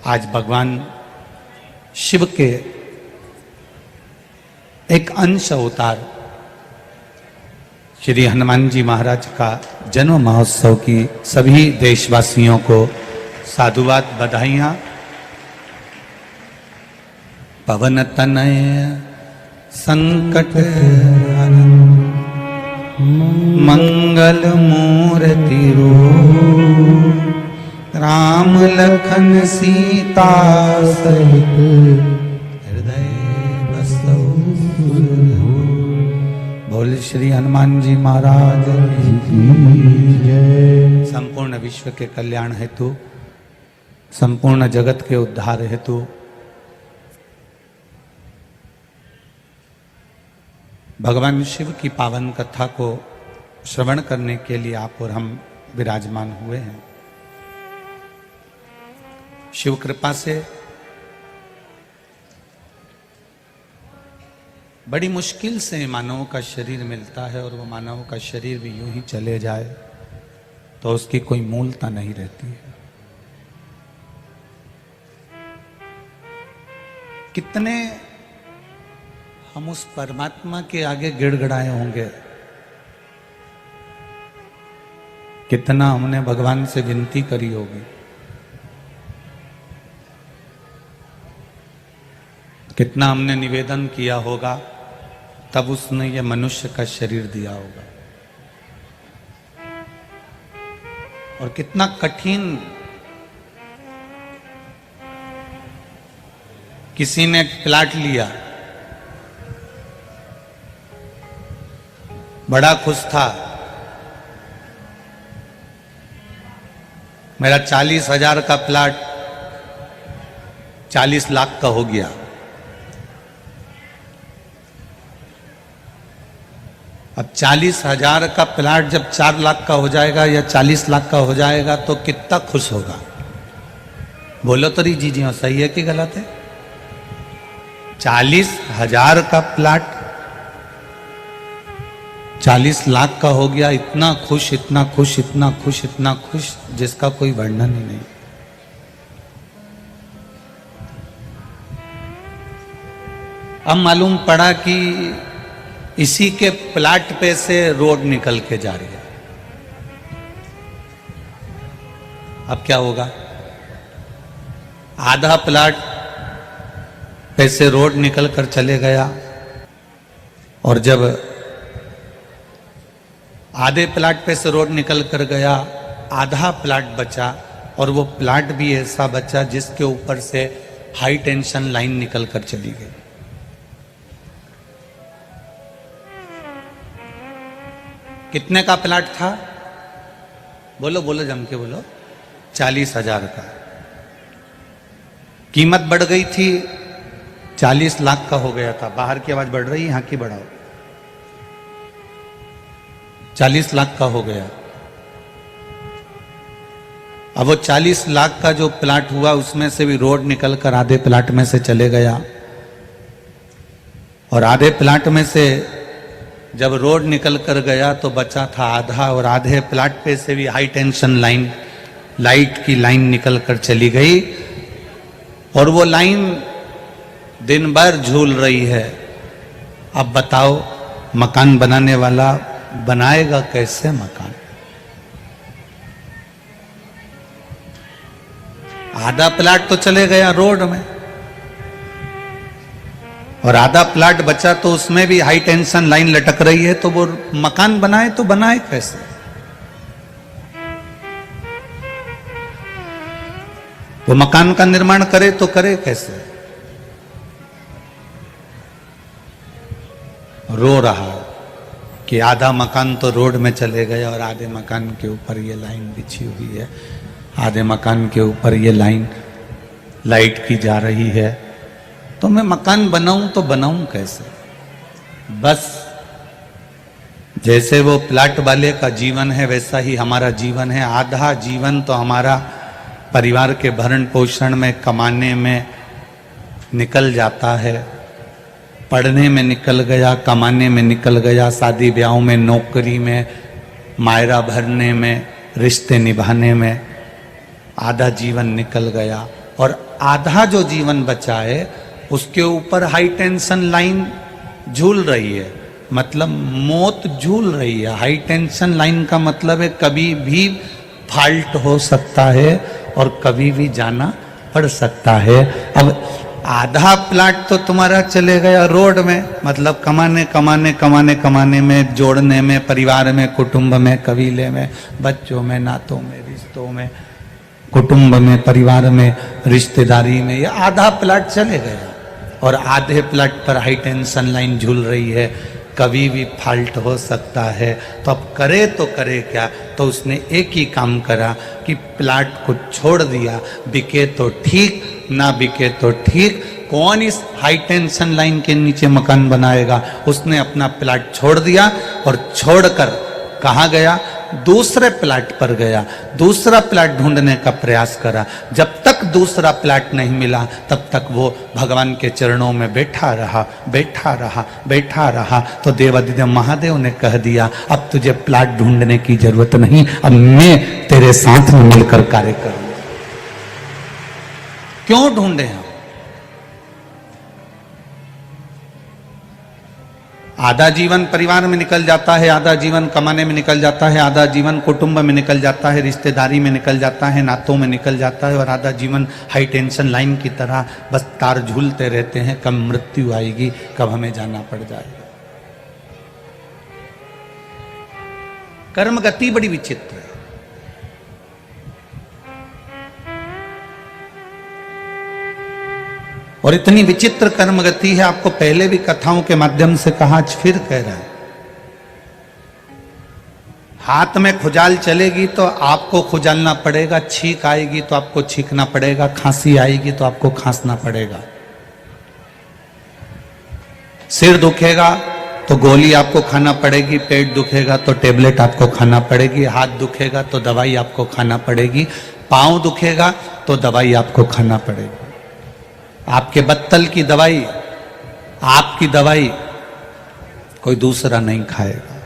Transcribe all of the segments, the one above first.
आज भगवान शिव के एक अंश अवतार श्री हनुमान जी महाराज का जन्म महोत्सव की सभी देशवासियों को साधुवाद, बधाइयाँ। पवन तनय संकट हरन मंगल मूर्ति रूप राम लखन सीता सहित हृदय बसौ सुरभूप। बोल श्री हनुमान जी महाराज की जय। संपूर्ण विश्व के कल्याण हेतु, संपूर्ण जगत के उद्धार हेतु भगवान शिव की पावन कथा को श्रवण करने के लिए आप और हम विराजमान हुए हैं। शिव कृपा से बड़ी मुश्किल से मानव का शरीर मिलता है और वो मानव का शरीर भी यूं ही चले जाए तो उसकी कोई मूलता नहीं रहती है। कितने हम उस परमात्मा के आगे गिड़गिड़ाए होंगे, कितना हमने भगवान से विनती करी होगी, कितना हमने निवेदन किया होगा, तब उसने ये मनुष्य का शरीर दिया होगा। और कितना कठिन, किसी ने प्लाट लिया, बड़ा खुश था, मेरा 40,000 का प्लाट 40 लाख का हो गया। अब 40,000 का प्लाट जब 4 लाख का हो जाएगा या 40 लाख का हो जाएगा तो कितना खुश होगा? बोलो तो जी जी हाँ, सही है कि गलत है? 40,000 का प्लाट 40 लाख का हो गया, इतना खुश, इतना खुश, इतना खुश, इतना खुश जिसका कोई वर्णन ही नहीं। अब मालूम पड़ा कि इसी के प्लाट पे से रोड निकल के जा रही है। अब क्या होगा? आधा प्लाट पे से रोड निकल कर चले गया और जब आधे प्लाट पे से रोड निकल कर गया, आधा प्लाट बचा और वो प्लाट भी ऐसा बचा जिसके ऊपर से हाई टेंशन लाइन निकल कर चली गई। कितने का प्लाट था? बोलो बोलो, जम के बोलो। 40,000 का। कीमत बढ़ गई थी, 40 लाख का हो गया था। बाहर की आवाज बढ़ रही है, यहां की बढ़ाओ। 40 लाख का हो गया। अब वो 40 लाख का जो प्लाट हुआ उसमें से भी रोड निकल कर आधे प्लाट में से चले गया और आधे प्लाट में से जब रोड निकल कर गया तो बचा था आधा और आधे प्लाट पे से भी हाई टेंशन लाइन, लाइट की लाइन निकल कर चली गई और वो लाइन दिन भर झूल रही है। अब बताओ, मकान बनाने वाला बनाएगा कैसे मकान? आधा प्लाट तो चले गया रोड में और आधा प्लाट बचा तो उसमें भी हाई टेंशन लाइन लटक रही है, तो वो मकान बनाए तो बनाए कैसे? वो मकान का निर्माण करे तो करे कैसे? रो रहा है कि आधा मकान तो रोड में चले गया और आधे मकान के ऊपर ये लाइन बिछी हुई है, आधे मकान के ऊपर ये लाइन लाइट की जा रही है, तो मैं मकान बनाऊं तो बनाऊं कैसे? बस जैसे वो प्लाट वाले का जीवन है वैसा ही हमारा जीवन है। आधा जीवन तो हमारा परिवार के भरण पोषण में, कमाने में निकल जाता है, पढ़ने में निकल गया, कमाने में निकल गया, शादी ब्याह में, नौकरी में, मायरा भरने में, रिश्ते निभाने में आधा जीवन निकल गया और आधा जो जीवन बचा है उसके ऊपर हाई टेंशन लाइन झूल रही है, मतलब मौत झूल रही है। हाई टेंशन लाइन का मतलब है कभी भी फॉल्ट हो सकता है और कभी भी जाना पड़ सकता है। अब आधा प्लाट तो तुम्हारा चले गया रोड में, मतलब कमाने कमाने कमाने कमाने में, जोड़ने में, परिवार में, कुटुंब में, कबीले में, बच्चों में, नातों में, रिश्तों में, कुटुंब में, परिवार में, रिश्तेदारी में, ये आधा प्लाट चले गया। और आधे प्लाट पर हाई टेंशन लाइन झूल रही है, कभी भी फॉल्ट हो सकता है। तो अब करे तो करे क्या? तो उसने एक ही काम करा कि प्लाट को छोड़ दिया। बिके तो ठीक, ना बिके तो ठीक, कौन इस हाई टेंशन लाइन के नीचे मकान बनाएगा? उसने अपना प्लाट छोड़ दिया और छोड़कर कहाँ गया? दूसरे प्लाट पर गया, दूसरा प्लाट ढूंढने का प्रयास करा। जब तक दूसरा प्लाट नहीं मिला तब तक वो भगवान के चरणों में बैठा रहा, बैठा रहा, बैठा रहा। तो देवादिदेव महादेव ने कह दिया अब तुझे प्लाट ढूंढने की जरूरत नहीं, अब मैं तेरे साथ में मिलकर कार्य करूंगा। क्यों ढूंढे हम? आधा जीवन परिवार में निकल जाता है, आधा जीवन कमाने में निकल जाता है, आधा जीवन कुटुंब में निकल जाता है, रिश्तेदारी में निकल जाता है, नातों में निकल जाता है, और आधा जीवन हाई टेंशन लाइन की तरह बस तार झूलते रहते हैं। कब मृत्यु आएगी, कब हमें जाना पड़ जाएगा। कर्म गति बड़ी विचित्र है। और इतनी विचित्र कर्म गति है, आपको पहले भी कथाओं के माध्यम से कहा, आज फिर कह रहा है। हाथ में खुजाल चलेगी तो आपको खुजालना पड़ेगा, छींक आएगी तो आपको छींकना पड़ेगा, खांसी आएगी तो आपको खांसना पड़ेगा। सिर दुखेगा तो गोली आपको खाना पड़ेगी, पेट दुखेगा तो टेबलेट आपको खाना पड़ेगी, हाथ दुखेगा तो दवाई आपको खाना पड़ेगी, पांव दुखेगा तो दवाई आपको खाना पड़ेगी। आपके बत्तल की दवाई, आपकी दवाई कोई दूसरा नहीं खाएगा।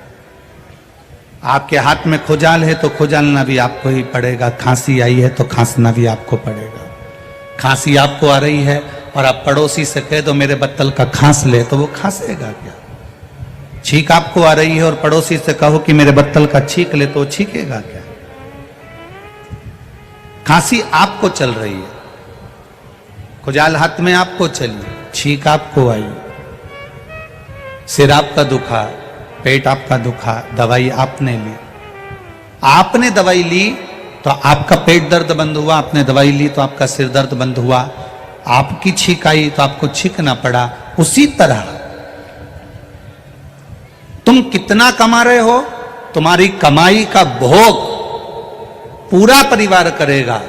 आपके हाथ में खुजाल है तो खुजालना भी आपको ही पड़ेगा, खांसी आई है तो खांसना भी आपको पड़ेगा। खांसी आपको आ रही है और आप पड़ोसी से कह दो मेरे बत्तल का खांस ले, तो वो खांसेगा क्या? छींक आपको आ रही है और पड़ोसी से कहो कि मेरे बत्तल का छींक ले, तो वो छींकेगा क्या? खांसी आपको चल रही है, खुजाल हाथ में आपको चली, छींक आपको आई, सिर आपका दुखा, पेट आपका दुखा, दवाई आपने ली। आपने दवाई ली तो आपका पेट दर्द बंद हुआ, आपने दवाई ली तो आपका सिर दर्द बंद हुआ, आपकी छींक आई तो आपको छींकना पड़ा। उसी तरह तुम कितना कमा रहे हो, तुम्हारी कमाई का भोग पूरा परिवार करेगा,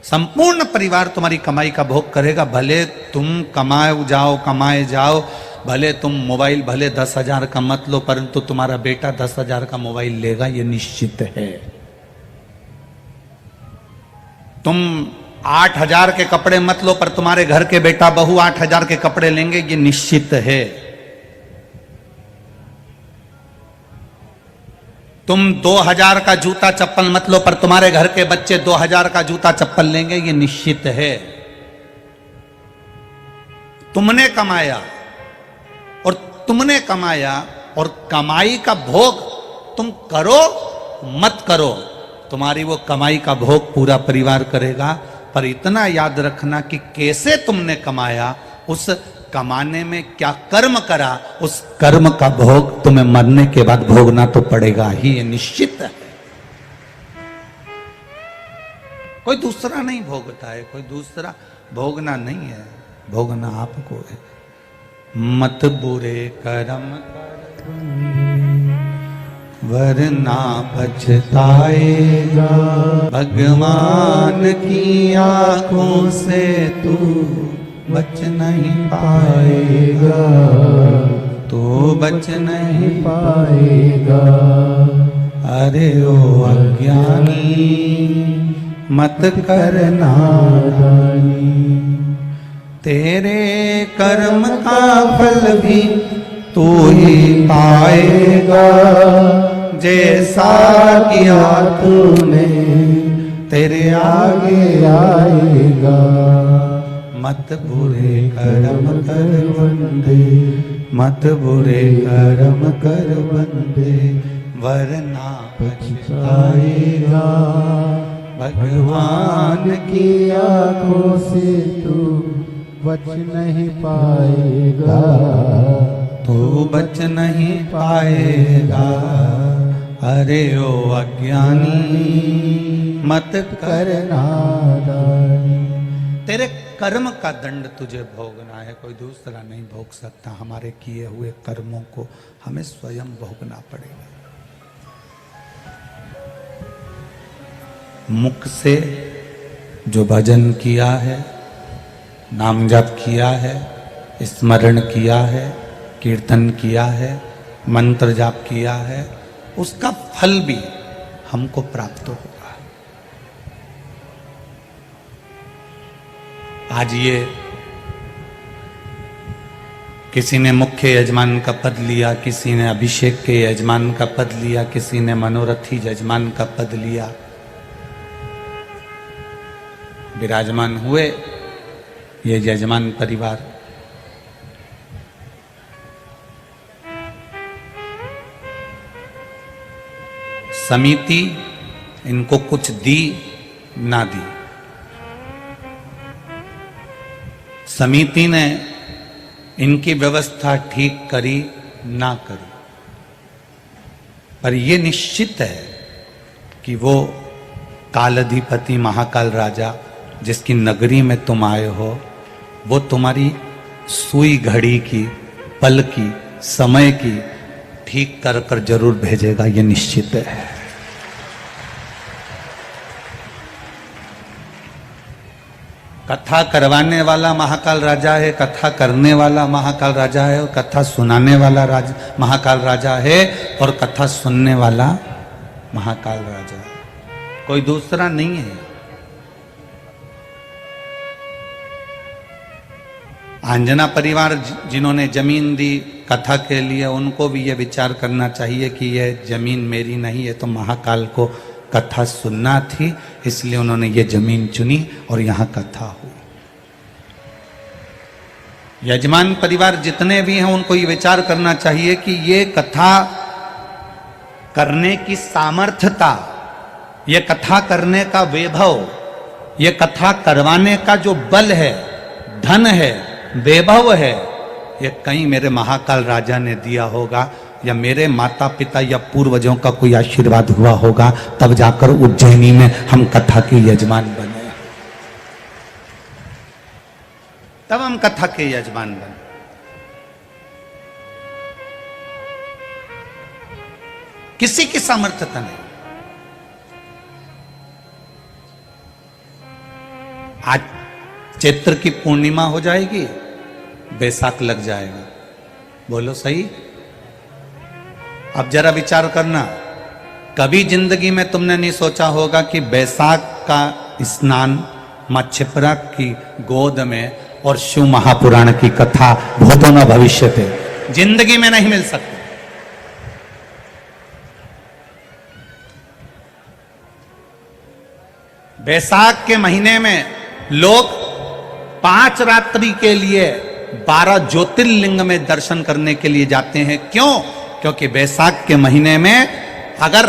संपूर्ण परिवार तुम्हारी कमाई का भोग करेगा। भले तुम कमाए जाओ, भले तुम मोबाइल भले 10,000 का मत लो, परंतु तुम्हारा बेटा 10,000 का मोबाइल लेगा, ये निश्चित है। तुम 8,000 के कपड़े मत लो, पर तुम्हारे घर के बेटा बहू 8,000 के कपड़े लेंगे, ये निश्चित है। तुम 2,000 का जूता चप्पल मत लो, पर तुम्हारे घर के बच्चे 2,000 का जूता चप्पल लेंगे, ये निश्चित है। तुमने कमाया और कमाई का भोग तुम करो मत करो, तुम्हारी वो कमाई का भोग पूरा परिवार करेगा। पर इतना याद रखना कि कैसे तुमने कमाया, उस कमाने में क्या कर्म करा, उस कर्म का भोग तुम्हें मरने के बाद भोगना तो पड़ेगा ही, ये निश्चित है। कोई दूसरा नहीं भोगता है, कोई दूसरा भोगना नहीं है, भोगना आपको है। मत बुरे कर्म वरना पछताएगा, भगवान की आंखों से तू बच नहीं पाएगा, तो बच नहीं पाएगा। अरे ओ अज्ञानी मत करना दानी, तेरे कर्म का फल भी तू ही पाएगा, जैसा किया तूने तेरे आगे आएगा। मत बुरे कर्म कर वंदे, मत बुरे कर्म कर वंदे, वरना पछताएगा भगवान की आंखों से तू बच नहीं पाएगा, तू बच नहीं पाएगा। अरे ओ अज्ञानी मत कर, नादानी। तेरे कर्म का दंड तुझे भोगना है, कोई दूसरा नहीं भोग सकता। हमारे किए हुए कर्मों को हमें स्वयं भोगना पड़ेगा। मुख से जो भजन किया है, नाम जप किया है, स्मरण किया है, कीर्तन किया है, मंत्र जाप किया है, उसका फल भी हमको प्राप्त होगा। आज ये किसी ने मुख्य यजमान का पद लिया, किसी ने अभिषेक के यजमान का पद लिया, किसी ने मनोरथी यजमान का पद लिया, विराजमान हुए ये यजमान परिवार। समिति इनको कुछ दी ना दी, समिति ने इनकी व्यवस्था ठीक करी ना करी, पर यह निश्चित है कि वो कालाधिपति महाकाल राजा जिसकी नगरी में तुम आए हो, वो तुम्हारी सुई घड़ी की, पल की, समय की ठीक कर कर जरूर भेजेगा, ये निश्चित है। कथा करवाने वाला महाकाल राजा है, कथा करने वाला महाकाल राजा है, और कथा सुनाने वाला महाकाल राजा है, और कथा सुनने वाला महाकाल राजा है, कोई दूसरा नहीं है। आंजना परिवार जिन्होंने जमीन दी कथा के लिए, उनको भी यह विचार करना चाहिए कि यह जमीन मेरी नहीं है, तो महाकाल को कथा सुनना थी, इसलिए उन्होंने ये जमीन चुनी और यहां कथा हुई। यजमान परिवार जितने भी हैं उनको ये विचार करना चाहिए कि ये कथा करने की सामर्थ्यता, ये कथा करने का वैभव, ये कथा करवाने का जो बल है, धन है, वैभव है, ये कहीं मेरे महाकाल राजा ने दिया होगा, या मेरे माता पिता या पूर्वजों का कोई आशीर्वाद हुआ होगा, तब जाकर उज्जैनी में हम कथा के यजमान बने, तब हम कथा के यजमान बने। किसी की सामर्थ्यता नहीं। आज चैत्र की पूर्णिमा हो जाएगी, बैसाख लग जाएगा, बोलो सही? अब जरा विचार करना, कभी जिंदगी में तुमने नहीं सोचा होगा कि बैसाख का स्नान मां छिपरा की गोद में और शिव महापुराण की कथा भूतो न भविष्यते जिंदगी में नहीं मिल सकती। बैसाख के महीने में लोग 5 रात्रि के लिए 12 ज्योतिर्लिंग में दर्शन करने के लिए जाते हैं। क्यों? क्योंकि बैसाख के महीने में अगर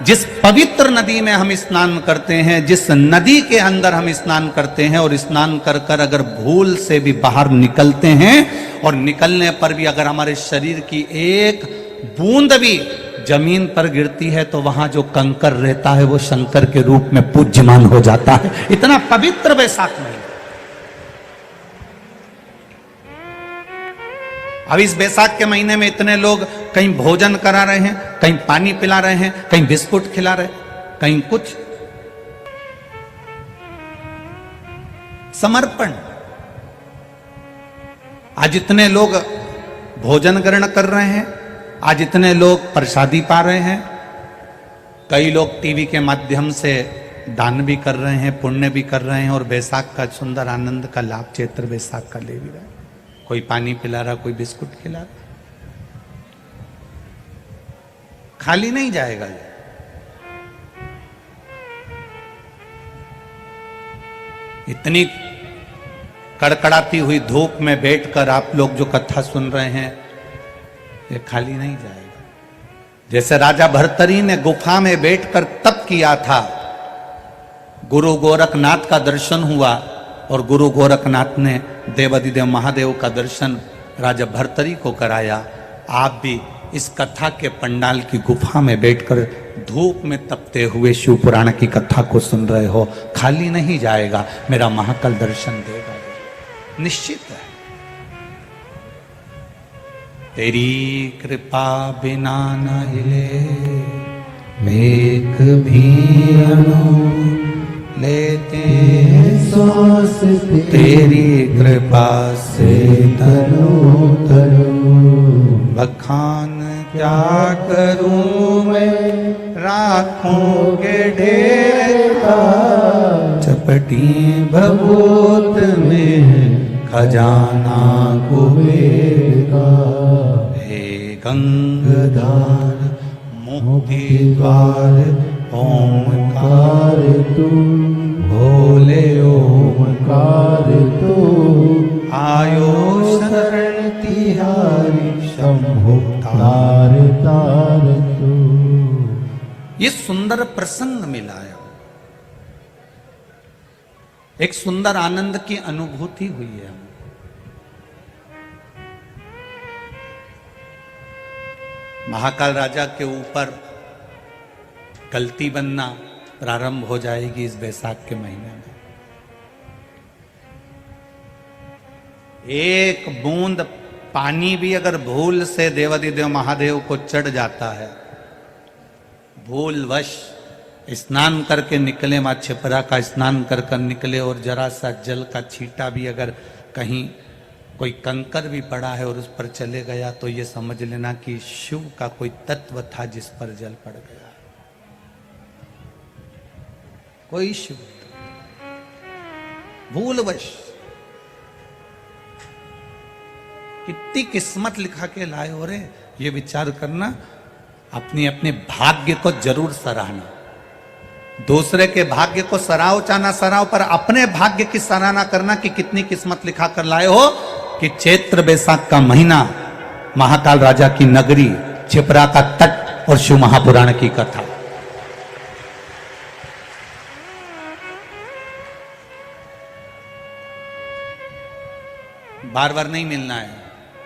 जिस पवित्र नदी में हम स्नान करते हैं, जिस नदी के अंदर हम स्नान करते हैं, और स्नान कर कर अगर भूल से भी बाहर निकलते हैं, और निकलने पर भी अगर हमारे शरीर की एक बूंद भी जमीन पर गिरती है, तो वहां जो कंकर रहता है वो शंकर के रूप में पूज्यमान हो जाता है। इतना पवित्र बैसाख महीना। अब इस बैसाख के महीने में इतने लोग कहीं भोजन करा रहे हैं, कहीं पानी पिला रहे हैं, कहीं बिस्कुट खिला रहे हैं, कहीं कुछ। समर्पण। आज इतने लोग भोजन ग्रहण कर रहे हैं, आज इतने लोग प्रसादी पा रहे हैं, कई लोग टीवी के माध्यम से दान भी कर रहे हैं, पुण्य भी कर रहे हैं, और बैसाख का सुंदर आनंद का लाभ चैत्र बैसाख का ले भी रहे हैं। कोई पानी पिला रहा, कोई बिस्कुट खिला रहा। खाली नहीं जाएगा ये। इतनी कड़कड़ाती हुई धूप में बैठकर आप लोग जो कथा सुन रहे हैं, ये खाली नहीं जाएगा। जैसे राजा भर्तरी ने गुफा में बैठकर तप किया था, गुरु गोरखनाथ का दर्शन हुआ और गुरु गोरखनाथ ने देवाधिदेव महादेव का दर्शन राजा भर्तरी को कराया। आप भी इस कथा के पंडाल की गुफा में बैठकर धूप में तपते हुए शिव पुराण की कथा को सुन रहे हो, खाली नहीं जाएगा, मेरा महाकाल दर्शन देगा, निश्चित है। तेरी कृपा बिना न हिले मेघ भी अणु लेते सांस तेरी कृपा से तनु तनु। बखान क्या करूं मैं राखों के ढेर का, चपटी भभूत में खजाना कुबेर का। हे गंगाधार मुक्ति द्वार ओंकार तू भोले ओंकार तू। आयो शरण तिहारी शंभु तार तार तू। ये सुंदर प्रसंग मिलाया, एक सुंदर आनंद की अनुभूति हुई है। महाकाल राजा के ऊपर गलती बनना प्रारंभ हो जाएगी इस बैसाख के महीने में। एक बूंद पानी भी अगर भूल से देवाधिदेव महादेव को चढ़ जाता है, भूलवश स्नान करके निकले, मां छिपरा का स्नान कर कर निकले और जरा सा जल का छींटा भी अगर कहीं कोई कंकर भी पड़ा है और उस पर चले गया, तो ये समझ लेना कि शिव का कोई तत्व था जिस पर जल पड़ गया। कोई शिव भूलवश। कितनी किस्मत लिखा के लाए हो रे, ये विचार करना, अपनी अपने भाग्य को जरूर सराहना। दूसरे के भाग्य को सराहो चाहे ना सराहो, पर अपने भाग्य की सराहना करना कि कितनी किस्मत लिखा कर लाए हो कि चैत्र बैसाख का महीना, महाकाल राजा की नगरी, छिपरा का तट और शिव महापुराण की कथा। बार बार नहीं मिलना है।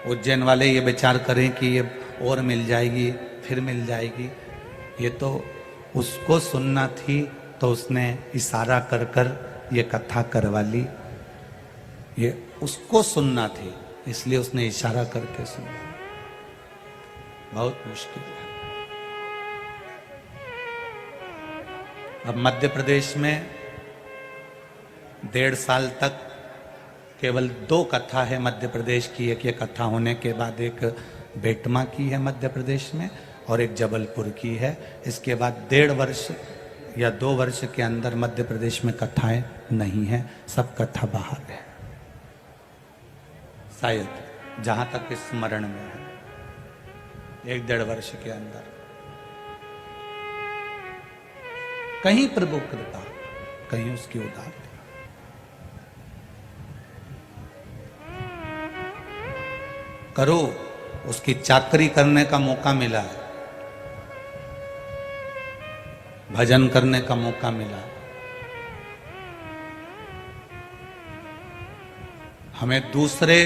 उज्जैन वाले ये विचार करें कि ये और मिल जाएगी फिर मिल जाएगी, ये तो उसको सुनना थी तो उसने इशारा कर कर ये कथा करवा ली। ये उसको सुनना थी इसलिए उसने इशारा करके सुना। बहुत मुश्किल है। अब मध्य प्रदेश में 1.5 साल तक केवल 2 कथा है मध्य प्रदेश की। एक ये कथा होने के बाद एक बेटमा की है मध्य प्रदेश में और एक जबलपुर की है। इसके बाद 1.5 वर्ष या 2 वर्ष के अंदर मध्य प्रदेश में कथाएं नहीं है, सब कथा बाहर है, शायद जहां तक स्मरण में है। 1-1.5 वर्ष के अंदर कहीं प्रभु कृपा, कहीं उसकी उदारता। करो, उसकी चाकरी करने का मौका मिला है, भजन करने का मौका मिला। हमें दूसरे,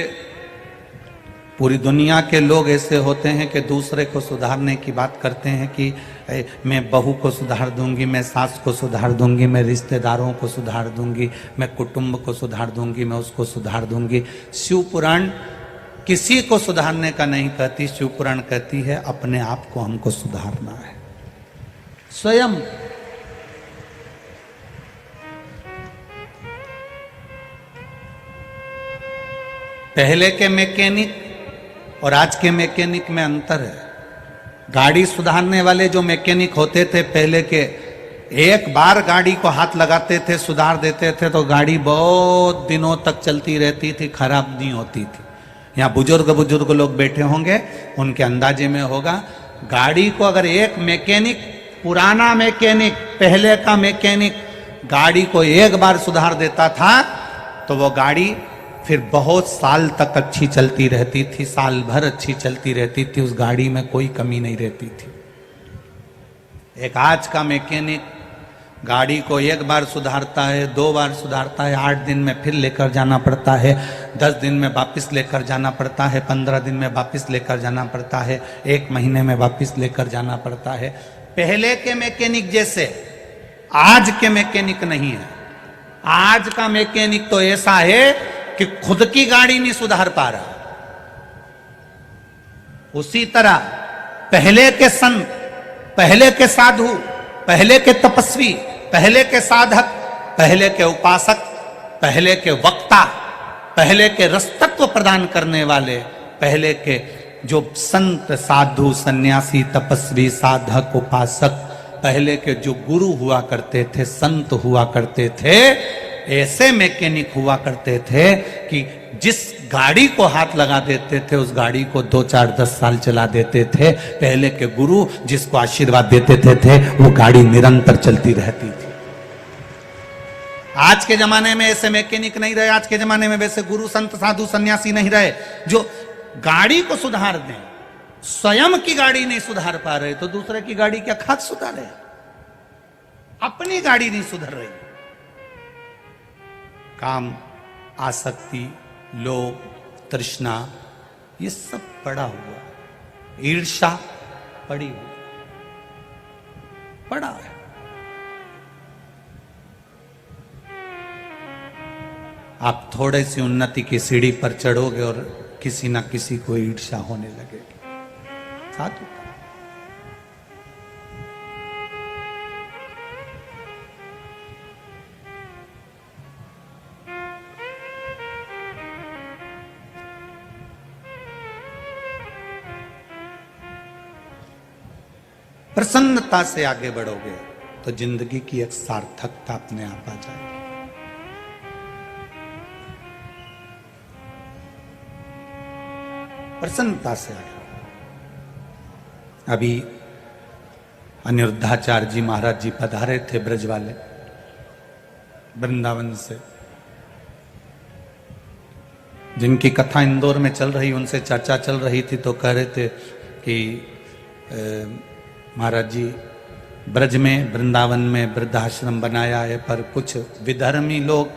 पूरी दुनिया के लोग ऐसे होते हैं कि दूसरे को सुधारने की बात करते हैं कि मैं बहू को सुधार दूंगी, मैं सास को सुधार दूंगी, मैं रिश्तेदारों को सुधार दूंगी, मैं कुटुंब को सुधार दूंगी, मैं उसको सुधार दूंगी। शिव पुराण किसी को सुधारने का नहीं कहती, शिव पुराण कहती है अपने आप को हमको सुधारना है स्वयं। पहले के मैकेनिक और आज के मैकेनिक में अंतर है। गाड़ी सुधारने वाले जो मैकेनिक होते थे पहले के, एक बार गाड़ी को हाथ लगाते थे, सुधार देते थे तो गाड़ी बहुत दिनों तक चलती रहती थी, खराब नहीं होती थी। यहाँ बुजुर्ग लोग बैठे होंगे, उनके अंदाजे में होगा, गाड़ी को अगर एक मैकेनिक, पुराना मैकेनिक, पहले का मैकेनिक गाड़ी को एक बार सुधार देता था तो वो गाड़ी फिर बहुत साल तक अच्छी चलती रहती थी, साल भर अच्छी चलती रहती थी, उस गाड़ी में कोई कमी नहीं रहती थी। एक आज का मैकेनिक गाड़ी को एक बार सुधारता है, 2 बार सुधारता है, 8 दिन में फिर लेकर जाना पड़ता है, 10 दिन में वापस लेकर जाना पड़ता है, 15 दिन में वापस लेकर जाना पड़ता है, 1 महीने में वापस लेकर जाना पड़ता है। पहले के मैकेनिक जैसे आज के मैकेनिक नहीं है। आज का मैकेनिक तो ऐसा है कि खुद की गाड़ी नहीं सुधार पा रहा। उसी तरह पहले के संत, पहले के साधु, पहले के तपस्वी, पहले के साधक, पहले के उपासक, पहले के वक्ता, पहले के रसतत्व प्रदान करने वाले, पहले के जो संत साधु सन्यासी तपस्वी साधक उपासक, पहले के जो गुरु हुआ करते थे, संत हुआ करते थे, ऐसे मैकेनिक हुआ करते थे कि जिस गाड़ी को हाथ लगा देते थे उस गाड़ी को 2, 4, 10 साल चला देते थे। पहले के गुरु जिसको आशीर्वाद देते थे वो गाड़ी निरंतर चलती रहती थी। आज के जमाने में ऐसे मैकेनिक नहीं रहे। आज के जमाने में वैसे गुरु संत साधु सन्यासी नहीं रहे जो गाड़ी को सुधार दें। स्वयं की गाड़ी नहीं सुधार पा रहे तो दूसरे की गाड़ी क्या खाक सुधारे? अपनी गाड़ी नहीं सुधर रही। काम, आसक्ति, लोभ, तृष्णा, ये सब पड़ा हुआ, ईर्ष्या पड़ी हुई, पड़ा है। आप थोड़े सी उन्नति की सीढ़ी पर चढ़ोगे और किसी ना किसी को ईर्ष्या होने लगेगी। साधु प्रसन्नता से आगे बढ़ोगे तो जिंदगी की एक सार्थकता अपने आप आ जाएगी। प्रसन्नता से आगे। अभी अनिरुद्धाचार्य जी महाराज जी पधारे थे ब्रज वाले वृंदावन से, जिनकी कथा इंदौर में चल रही, उनसे चर्चा चल रही थी तो कह रहे थे कि महाराज जी ब्रज में वृंदावन में वृद्धाश्रम बनाया है पर कुछ विधर्मी लोग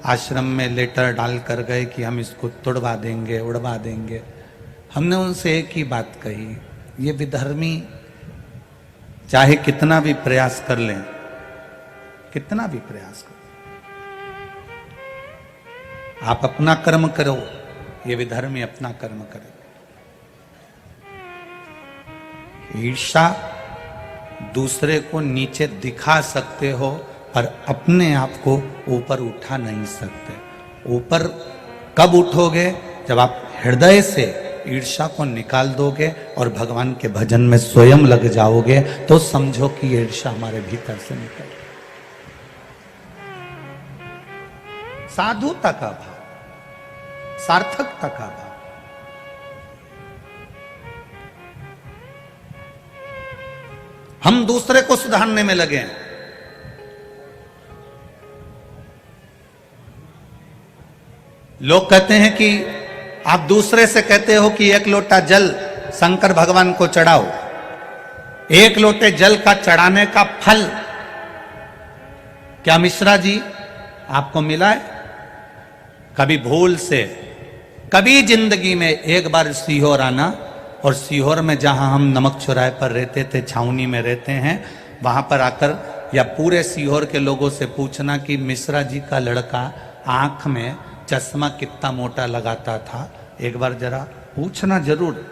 आश्रम में लेटर डाल कर गए कि हम इसको तोड़वा देंगे, उड़वा देंगे। हमने उनसे एक ही बात कही, ये विधर्मी चाहे कितना भी प्रयास कर लें, कितना भी प्रयास करो, आप अपना कर्म करो, ये विधर्मी अपना कर्म करे। ईर्ष्या दूसरे को नीचे दिखा सकते हो पर अपने आप को ऊपर उठा नहीं सकते। ऊपर कब उठोगे? जब आप हृदय से ईर्ष्या को निकाल दोगे और भगवान के भजन में स्वयं लग जाओगे तो समझो कि ईर्ष्या हमारे भीतर से निकल। साधुता का भाव, सार्थकता का भाव। हम दूसरे को सुधारने में लगे हैं। लोग कहते हैं कि आप दूसरे से कहते हो कि 1 लोटा जल शंकर भगवान को चढ़ाओ। 1 लोटे जल का चढ़ाने का फल क्या मिश्रा जी आपको मिला है? कभी भूल से, कभी जिंदगी में एक बार सीहोर आना, और सीहोर में जहां हम नमक चौराहे पर रहते थे, छावनी में रहते हैं, वहां पर आकर या पूरे सीहोर के लोगों से पूछना कि मिश्रा जी का लड़का आंख में चश्मा कितना मोटा लगाता था, एक बार जरा पूछना जरूर।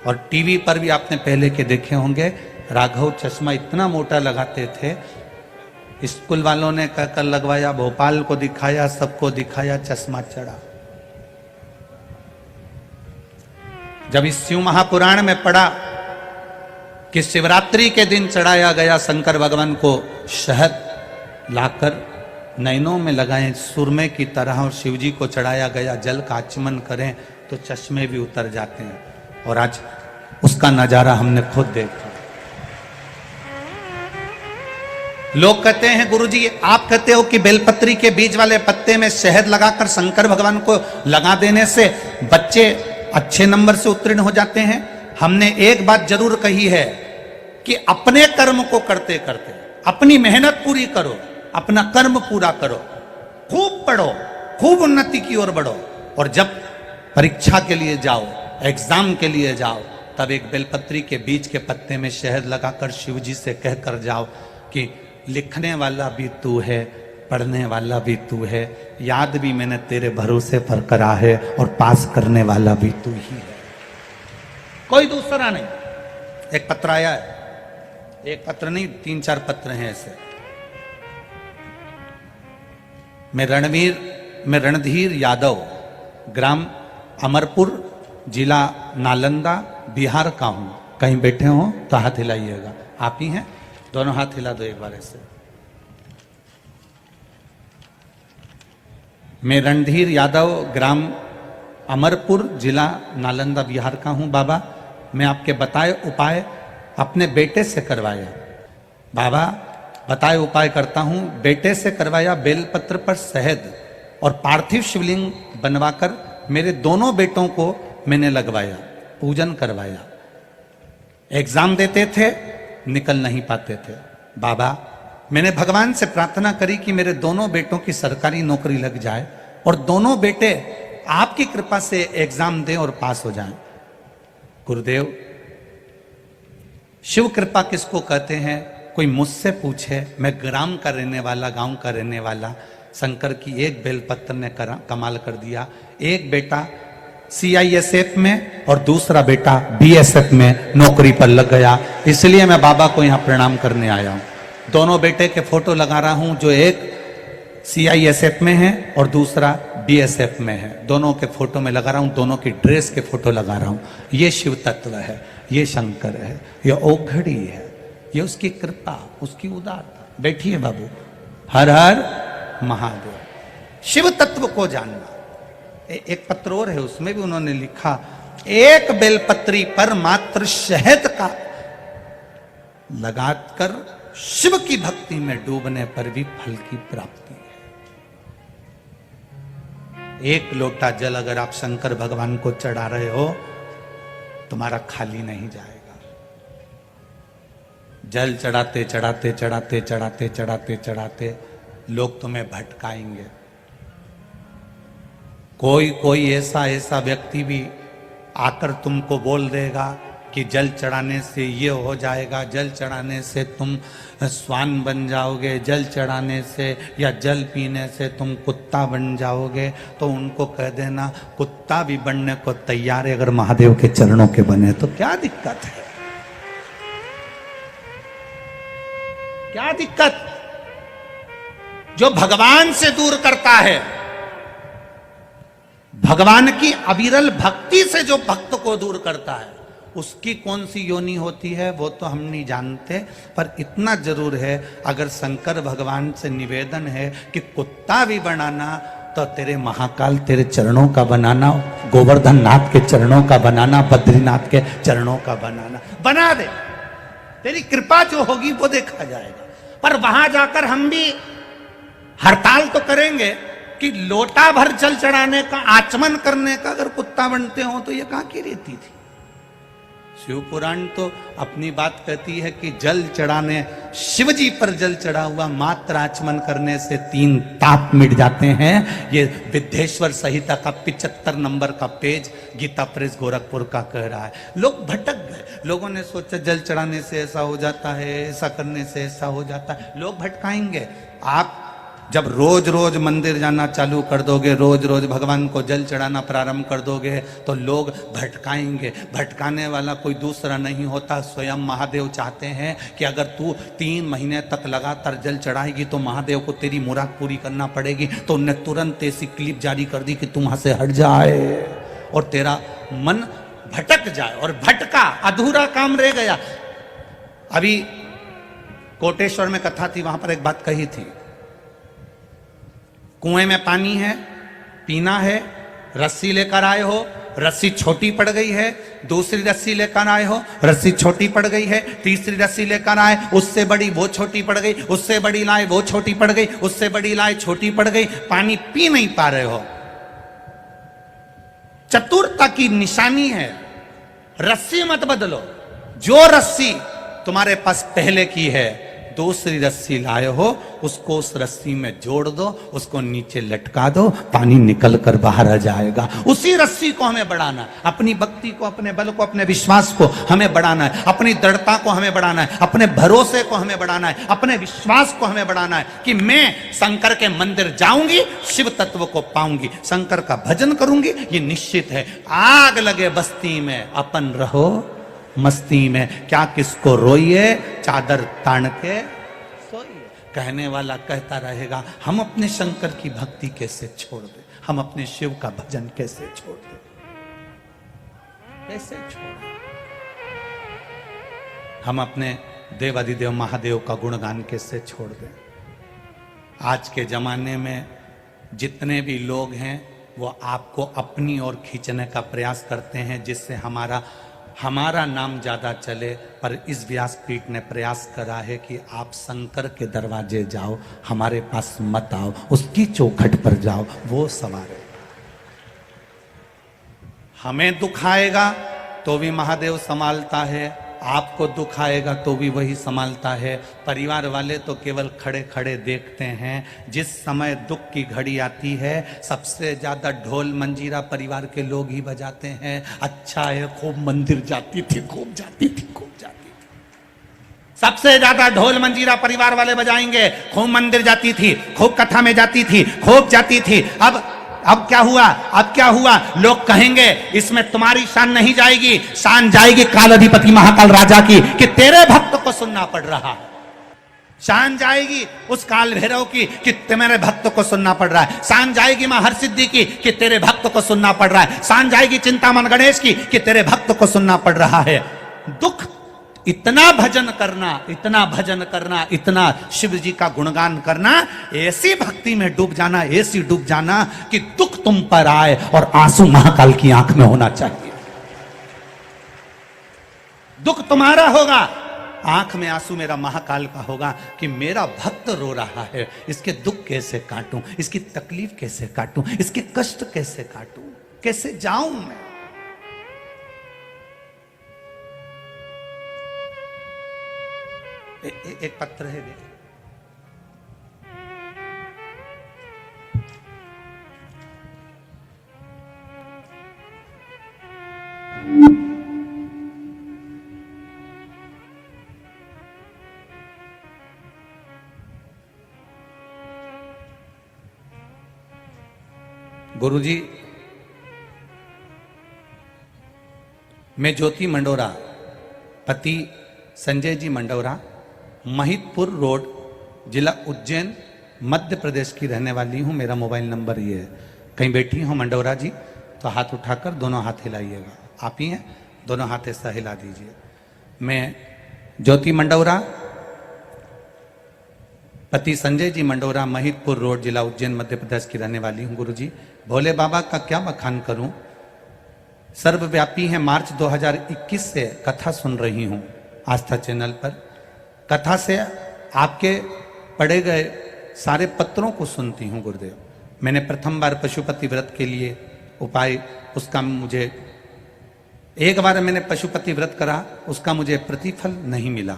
और टीवी पर भी आपने पहले के देखे होंगे, राघव चश्मा इतना मोटा लगाते थे, स्कूल वालों ने कहकर लगवाया, भोपाल को दिखाया, सबको दिखाया, चश्मा चढ़ा। जब इस शिव महापुराण में पढ़ा कि शिवरात्रि के दिन चढ़ाया गया शंकर भगवान को शहद लाकर नैनों में लगाएं सुरमे की तरह, और शिव जी को चढ़ाया गया जल का आचमन करें तो चश्मे भी उतर जाते हैं। और आज उसका नजारा हमने खुद देखा। लोग कहते हैं गुरुजी आप कहते हो कि बेलपत्री के बीज वाले पत्ते में शहद लगाकर शंकर भगवान को लगा देने से बच्चे अच्छे नंबर से उत्तीर्ण हो जाते हैं। हमने एक बात जरूर कही है कि अपने कर्म को करते करते अपनी मेहनत पूरी करो, अपना कर्म पूरा करो, खूब पढ़ो, खूब उन्नति की ओर बढ़ो, और जब परीक्षा के लिए जाओ, एग्जाम के लिए जाओ, तब एक बेलपत्री के बीज के पत्ते में शहद लगाकर शिव जी से कह कर जाओ कि लिखने वाला भी तू है, पढ़ने वाला भी तू है, याद भी मैंने तेरे भरोसे पर करा है, और पास करने वाला भी तू ही है, कोई दूसरा नहीं। एक पत्र आया है, एक पत्र नहीं 3-4 पत्र हैं ऐसे। मैं रणधीर यादव, ग्राम अमरपुर, जिला नालंदा, बिहार का हूं। कहीं बैठे हो तो हाथ हिलाइएगा। आप ही हैं? दोनों हाथ हिला दो एक बार ऐसे। मैं रणधीर यादव, ग्राम अमरपुर, जिला नालंदा, बिहार का हूं। बाबा, मैं आपके बताए उपाय अपने बेटे से करवाया। बाबा, बताए उपाय करता हूं, बेटे से करवाया। बेलपत्र पर शहद और पार्थिव शिवलिंग बनवाकर मेरे दोनों बेटों को मैंने लगवाया, पूजन करवाया। एग्जाम देते थे, निकल नहीं पाते थे। बाबा, मैंने भगवान से प्रार्थना करी कि मेरे दोनों बेटों की सरकारी नौकरी लग जाए और दोनों बेटे आपकी कृपा से एग्जाम दें और पास हो जाएं। गुरुदेव, शिव कृपा किसको कहते हैं? कोई मुझसे पूछे, मैं ग्राम का रहने वाला, गांव का रहने वाला, शंकर की एक बेलपत्र ने कमाल कर दिया। एक बेटा CISF में और दूसरा बेटा BSF में नौकरी पर लग गया। इसलिए मैं बाबा को यहां प्रणाम करने आया हूं। दोनों बेटे के फोटो लगा रहा हूं, जो एक CISF में है और दूसरा BSF में है। दोनों के फोटो में लगा रहा हूं, दोनों की ड्रेस के फोटो लगा रहा हूं। ये शिव तत्व है, ये शंकर है, ये औघड़ी है, ये उसकी कृपा, उसकी उदारता। बैठिए बाबू। हर हर महादेव। शिव तत्व को जानना। एक पत्र और है, उसमें भी उन्होंने लिखा, एक बेलपत्री पर मात्र शहद का लगाकर शिव की भक्ति में डूबने पर भी फल की प्राप्ति है। एक लोटा जल अगर आप शंकर भगवान को चढ़ा रहे हो, तुम्हारा खाली नहीं जाएगा। जल चढ़ाते चढ़ाते चढ़ाते चढ़ाते चढ़ाते चढ़ाते लोग तुम्हें भटकाएंगे। कोई ऐसा व्यक्ति भी आकर तुमको बोल देगा कि जल चढ़ाने से ये हो जाएगा, जल चढ़ाने से तुम स्वान बन जाओगे, जल चढ़ाने से या जल पीने से तुम कुत्ता बन जाओगे, तो उनको कह देना कुत्ता भी बनने को तैयार है अगर महादेव के चरणों के बने तो। क्या दिक्कत है? क्या दिक्कत? जो भगवान से दूर करता है, भगवान की अविरल भक्ति से जो भक्त को दूर करता है, उसकी कौन सी योनि होती है वो तो हम नहीं जानते। पर इतना जरूर है, अगर शंकर भगवान से निवेदन है कि कुत्ता भी बनाना तो तेरे महाकाल तेरे चरणों का बनाना, गोवर्धन नाथ के चरणों का बनाना, बद्रीनाथ के चरणों का बनाना, बना दे। तेरी कृपा जो होगी वो देखा जाएगा। पर वहां जाकर हम भी हड़ताल तो करेंगे कि लोटा भर जल चढ़ाने का, आचमन करने का अगर कुत्ता बनते हो तो ये कहां की रीति थी? शिव पुराण तो अपनी बात कहती है कि जल चढ़ाने, शिव जी पर जल चढ़ा हुआ मात्र आचमन करने से 3 ताप मिट जाते हैं। ये विद्येश्वर संहिता का 75 नंबर का पेज गीता प्रेस गोरखपुर का कह रहा है। लोग भटक गए, लोगों ने सोचा जल चढ़ाने से ऐसा हो जाता है, ऐसा करने से ऐसा हो जाता है। लोग भटकाएंगे। आप जब रोज रोज मंदिर जाना चालू कर दोगे, रोज रोज भगवान को जल चढ़ाना प्रारंभ कर दोगे, तो लोग भटकाएंगे। भटकाने वाला कोई दूसरा नहीं होता, स्वयं महादेव चाहते हैं कि अगर तू 3 महीने तक लगातार जल चढ़ाएगी तो महादेव को तेरी मुराद पूरी करना पड़ेगी। तो उनने तुरंत ऐसी क्लिप जारी कर दी कि तू वहां से हट जाए और तेरा मन भटक जाए। और भटका, अधूरा काम रह गया। अभी कोटेश्वर में कथा थी, वहां पर एक बात कही थी, कुएं में पानी है, पीना है, रस्सी लेकर आए हो, रस्सी छोटी पड़ गई है, दूसरी रस्सी लेकर आए हो, रस्सी छोटी पड़ गई है, तीसरी रस्सी लेकर आए, उससे बड़ी वो छोटी पड़ गई, उससे बड़ी लाए वो छोटी पड़ गई, उससे बड़ी लाए छोटी पड़ गई, पानी पी नहीं पा रहे हो। चतुरता की निशानी है, रस्सी मत बदलो। जो रस्सी तुम्हारे पास पहले की है, दूसरी रस्सी लाए हो, उसको उस रस्सी में जोड़ दो, उसको नीचे लटका दो, पानी निकल कर बाहर आ जाएगा। उसी रस्सी को हमें बढ़ाना है, अपनी भक्ति को, अपने बल को, अपने विश्वास को हमें बढ़ाना है, अपनी दृढ़ता को हमें बढ़ाना है, अपने भरोसे को हमें बढ़ाना है, अपने विश्वास को हमें बढ़ाना है कि मैं शंकर के मंदिर जाऊंगी, शिव तत्व को पाऊंगी, शंकर का भजन करूंगी, ये निश्चित है। आग लगे बस्ती में, अपन रहो मस्ती में, क्या किसको रोइए, चादर तान के सोइए। कहने वाला कहता रहेगा, हम अपने शंकर की भक्ति कैसे छोड़ दें, हम अपने शिव का भजन कैसे छोड़ दें, कैसे छोड़, हम अपने देवादिदेव महादेव का गुणगान कैसे छोड़ दें। आज के जमाने में जितने भी लोग हैं वो आपको अपनी ओर खींचने का प्रयास करते हैं, जिससे हमारा नाम ज्यादा चले। पर इस व्यासपीठ ने प्रयास करा है कि आप शंकर के दरवाजे जाओ, हमारे पास मत आओ, उसकी चौखट पर जाओ, वो सवारे। हमें दुख आएगा तो भी महादेव संभालता है, आपको दुख आएगा तो भी वही संभालता है। परिवार वाले तो केवल खड़े खड़े देखते हैं। जिस समय दुख की घड़ी आती है, सबसे ज्यादा ढोल मंजीरा परिवार के लोग ही बजाते हैं। अच्छा है, खूब मंदिर जाती थी, खूब जाती थी, खूब जाती थी। सबसे ज्यादा ढोल मंजीरा परिवार वाले बजाएंगे, खूब मंदिर जाती थी, खूब कथा में जाती थी, खूब जाती थी। अब क्या हुआ, अब क्या हुआ, लोग कहेंगे इसमें तुम्हारी शान नहीं जाएगी, शान जाएगी काल अधिपति महाकाल राजा की, कि तेरे भक्त को सुनना पड़ रहा है। शान जाएगी उस काल भैरव की कि तुम्हारे भक्त को सुनना पड़ रहा है। शान जाएगी मां हरसिद्धि की कि तेरे भक्त को सुनना पड़ रहा है। शान जाएगी चिंतामन गणेश की कि तेरे भक्त को सुनना पड़ रहा है। दुख, इतना भजन करना, इतना भजन करना, इतना शिव जी का गुणगान करना, ऐसी भक्ति में डूब जाना, ऐसी डूब जाना कि दुख तुम पर आए और आंसू महाकाल की आंख में होना चाहिए। दुख तुम्हारा होगा, आंख में आंसू मेरा महाकाल का होगा कि मेरा भक्त रो रहा है, इसके दुख कैसे काटूं, इसकी तकलीफ कैसे काटूं, इसके कष्ट कैसे काटूं, कैसे जाऊं मैं। एक पत्र है, देख। गुरुजी, मैं ज्योति मंडोरा, पति संजय जी मंडोरा, महितपुर रोड, जिला उज्जैन, मध्य प्रदेश की रहने वाली हूँ। मेरा मोबाइल नंबर ये है। कहीं बैठी हो मंडोरा जी तो हाथ उठाकर दोनों हाथ हिलाइएगा। आप ही हैं, दोनों हाथ ऐसा हिला दीजिए। मैं ज्योति मंडोरा, पति संजय जी मंडोरा, महितपुर रोड, जिला उज्जैन, मध्य प्रदेश की रहने वाली हूँ। गुरुजी, भोले बाबा का क्या बखान करूं, सर्वव्यापी है। मार्च 2021 से कथा सुन रही हूं आस्था चैनल पर। कथा से आपके पढ़े गए सारे पत्रों को सुनती हूं गुरुदेव। मैंने प्रथम बार पशुपति व्रत के लिए उपाय, उसका मुझे एक बार मैंने पशुपति व्रत करा, उसका मुझे प्रतिफल नहीं मिला,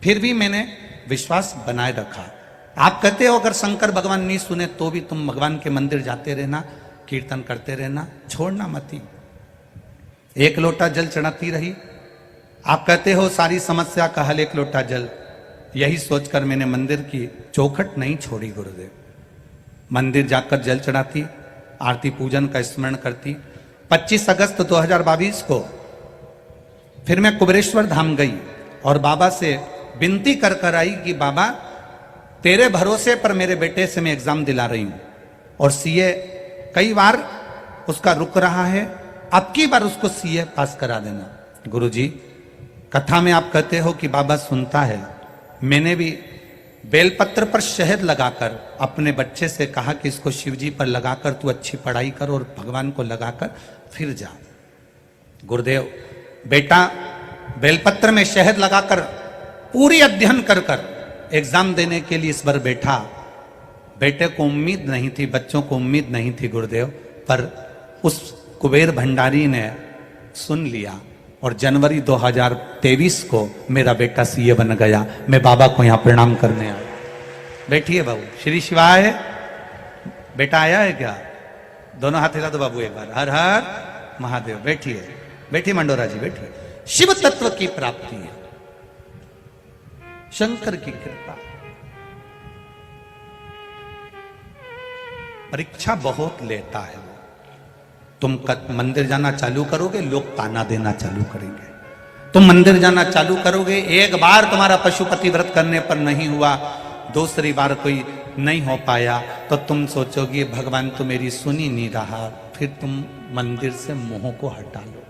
फिर भी मैंने विश्वास बनाए रखा। आप कहते हो अगर शंकर भगवान नहीं सुने तो भी तुम भगवान के मंदिर जाते रहना, कीर्तन करते रहना, छोड़ना मत ही। एक लोटा जल चढ़ाती रही। आप कहते हो सारी समस्या का हल एक लोटा जल। यही सोचकर मैंने मंदिर की चौखट नहीं छोड़ी गुरुदेव। मंदिर जाकर जल चढ़ाती, आरती पूजन का स्मरण करती। 25 अगस्त 2022 को फिर मैं कुबेरेश्वर धाम गई और बाबा से विनती कर कर आई कि बाबा तेरे भरोसे पर मेरे बेटे से मैं एग्जाम दिला रही हूं और सीए कई बार उसका रुक रहा है, अब की बार उसको सीए पास करा देना। गुरुजी, कथा में आप कहते हो कि बाबा सुनता है। मैंने भी बेलपत्र पर शहद लगाकर अपने बच्चे से कहा कि इसको शिव जी पर लगाकर तू अच्छी पढ़ाई कर और भगवान को लगाकर फिर जा। गुरुदेव बेटा बेलपत्र में शहद लगाकर पूरी अध्ययन कर कर एग्जाम देने के लिए इस बार बैठा। बेटे को उम्मीद नहीं थी, बच्चों को उम्मीद नहीं थी गुरुदेव, पर उस कुबेर भंडारी ने सुन लिया और जनवरी 2023 को मेरा बेटा सीए बन गया। मैं बाबा को यहां प्रणाम करने आया। बैठिए बाबू। श्री शिवाय। बेटा आया है क्या? दोनों हाथ हिला दो बाबू एक बार। हर हर महादेव। बैठिए बैठिए मंडोरा जी बैठिए। शिव तत्व की प्राप्ति है, शंकर की कृपा। परीक्षा बहुत लेता है। तुम मंदिर जाना चालू करोगे, लोग ताना देना चालू करेंगे। तुम मंदिर जाना चालू करोगे, एक बार तुम्हारा पशुपति व्रत करने पर नहीं हुआ, दूसरी बार कोई नहीं हो पाया, तो तुम सोचोगे भगवान तो मेरी सुन ही नहीं रहा। फिर तुम मंदिर से मोह को हटा लोगे।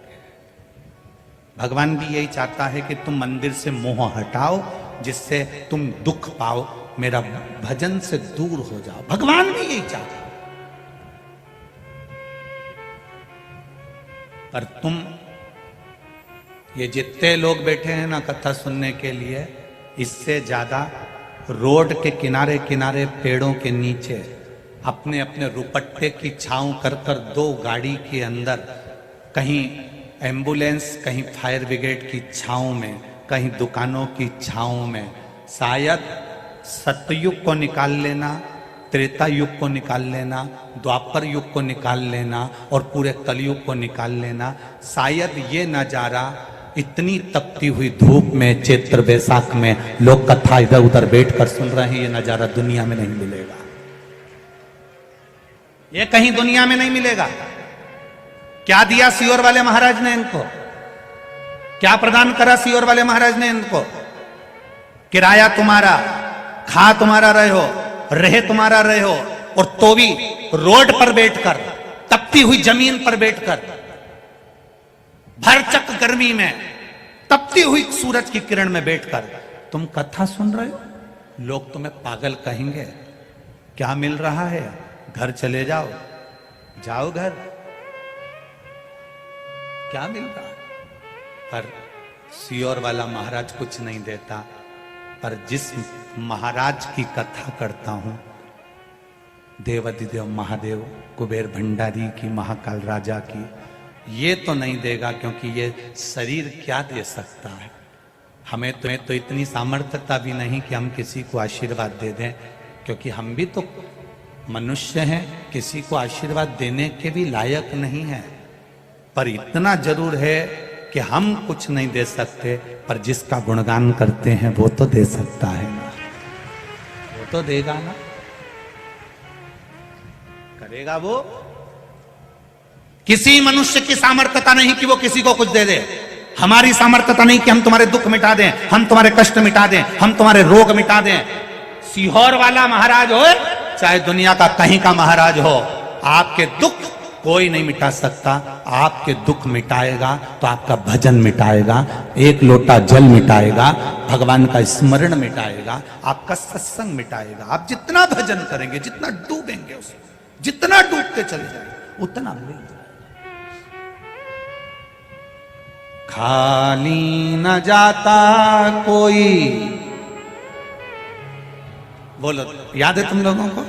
भगवान भी यही चाहता है कि तुम मंदिर से मोह हटाओ, जिससे तुम दुख पाओ, मेरा भजन से दूर हो जाओ। भगवान भी यही चाहता है। पर तुम ये जितने लोग बैठे हैं ना कथा सुनने के लिए, इससे ज्यादा रोड के किनारे किनारे पेड़ों के नीचे अपने अपने रुपट्टे की छांव कर कर 2 गाड़ी के अंदर, कहीं एम्बुलेंस, कहीं फायर ब्रिगेड की छांव में, कहीं दुकानों की छांव में, शायद सतयुग को निकाल लेना, त्रेता युग को निकाल लेना, द्वापर युग को निकाल लेना और पूरे कलयुग को निकाल लेना। शायद ये नजारा इतनी तपती हुई धूप में, चैत्र बैसाख में लोग कथा इधर उधर बैठकर सुन रहे हैं, ये नजारा दुनिया में नहीं मिलेगा। ये कहीं दुनिया में नहीं मिलेगा। क्या दिया सीहोर वाले महाराज ने इनको? क्या प्रदान करा सीहोर वाले महाराज ने इनको? किराया तुम्हारा, खा तुम्हारा रहे हो, रहे तुम्हारा रहे हो, और तो भी रोड पर बैठकर, तपती हुई जमीन पर बैठकर, भरचक गर्मी में, तपती हुई सूरज की किरण में बैठकर तुम कथा सुन रहे हो। लोग तुम्हें पागल कहेंगे। क्या मिल रहा है? घर चले जाओ, जाओ घर। क्या मिल रहा है? पर सीहोर वाला महाराज कुछ नहीं देता। पर जिस महाराज की कथा करता हूं, देवाधिदेव महादेव कुबेर भंडारी की, महाकाल राजा की, ये तो नहीं देगा, क्योंकि ये शरीर क्या दे सकता है। हमें तो इतनी सामर्थ्यता भी नहीं कि हम किसी को आशीर्वाद दे दें, क्योंकि हम भी तो मनुष्य हैं, किसी को आशीर्वाद देने के भी लायक नहीं है। पर इतना जरूर है कि हम कुछ नहीं दे सकते, पर जिसका गुणगान करते हैं वो तो दे सकता है ना, वो तो देगा ना, करेगा वो। किसी मनुष्य की सामर्थ्यता नहीं कि वो किसी को कुछ दे दे। हमारी सामर्थ्यता नहीं कि हम तुम्हारे दुख मिटा दें, हम तुम्हारे कष्ट मिटा दें, हम तुम्हारे रोग मिटा दें। सीहोर वाला महाराज हो चाहे दुनिया का कहीं का महाराज हो, आपके दुख कोई नहीं मिटा सकता। आपके दुख मिटाएगा तो आपका भजन मिटाएगा, एक लोटा जल मिटाएगा, भगवान का स्मरण मिटाएगा, आपका सत्संग मिटाएगा। आप जितना भजन करेंगे, जितना डूबेंगे उसमें, जितना डूबते चले जाएंगे, उतना मिल जाएगा। खाली न जाता कोई। बोलो, याद है तुम लोगों को?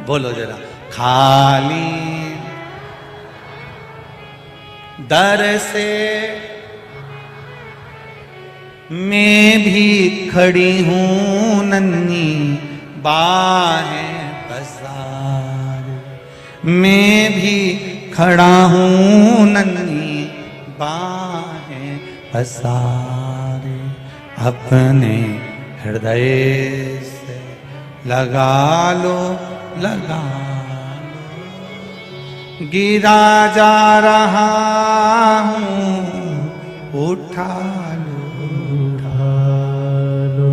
बोलो जरा। खाली दर से मैं भी खड़ी हूं नन्ही बाहें पसार, मैं भी खड़ा हूं नन्ही बाहें पसारे, अपने हृदय से लगा लो, लगा लो। गिरा जा रहा हूं, उठा लो, उठा लो।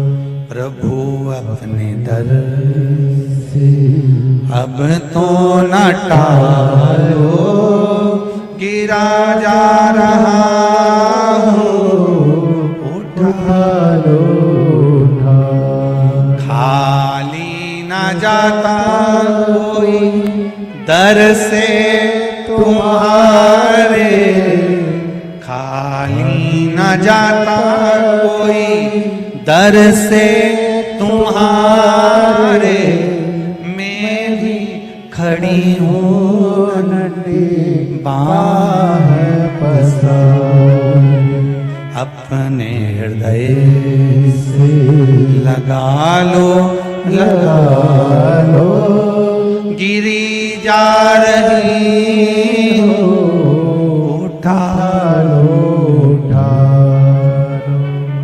प्रभु अपने दर से अब तो न टालो, गिरा जा रहा हूं, उठा लो, उठा। जाता कोई दर से तुम्हारे, खाली न जाता कोई दर से तुम्हारे, मैं भी खड़ी हूँ बाह पसारे, अपने हृदय से लगा लो लगा लो, गिरी जा रही हो उठा लो, उठा लो,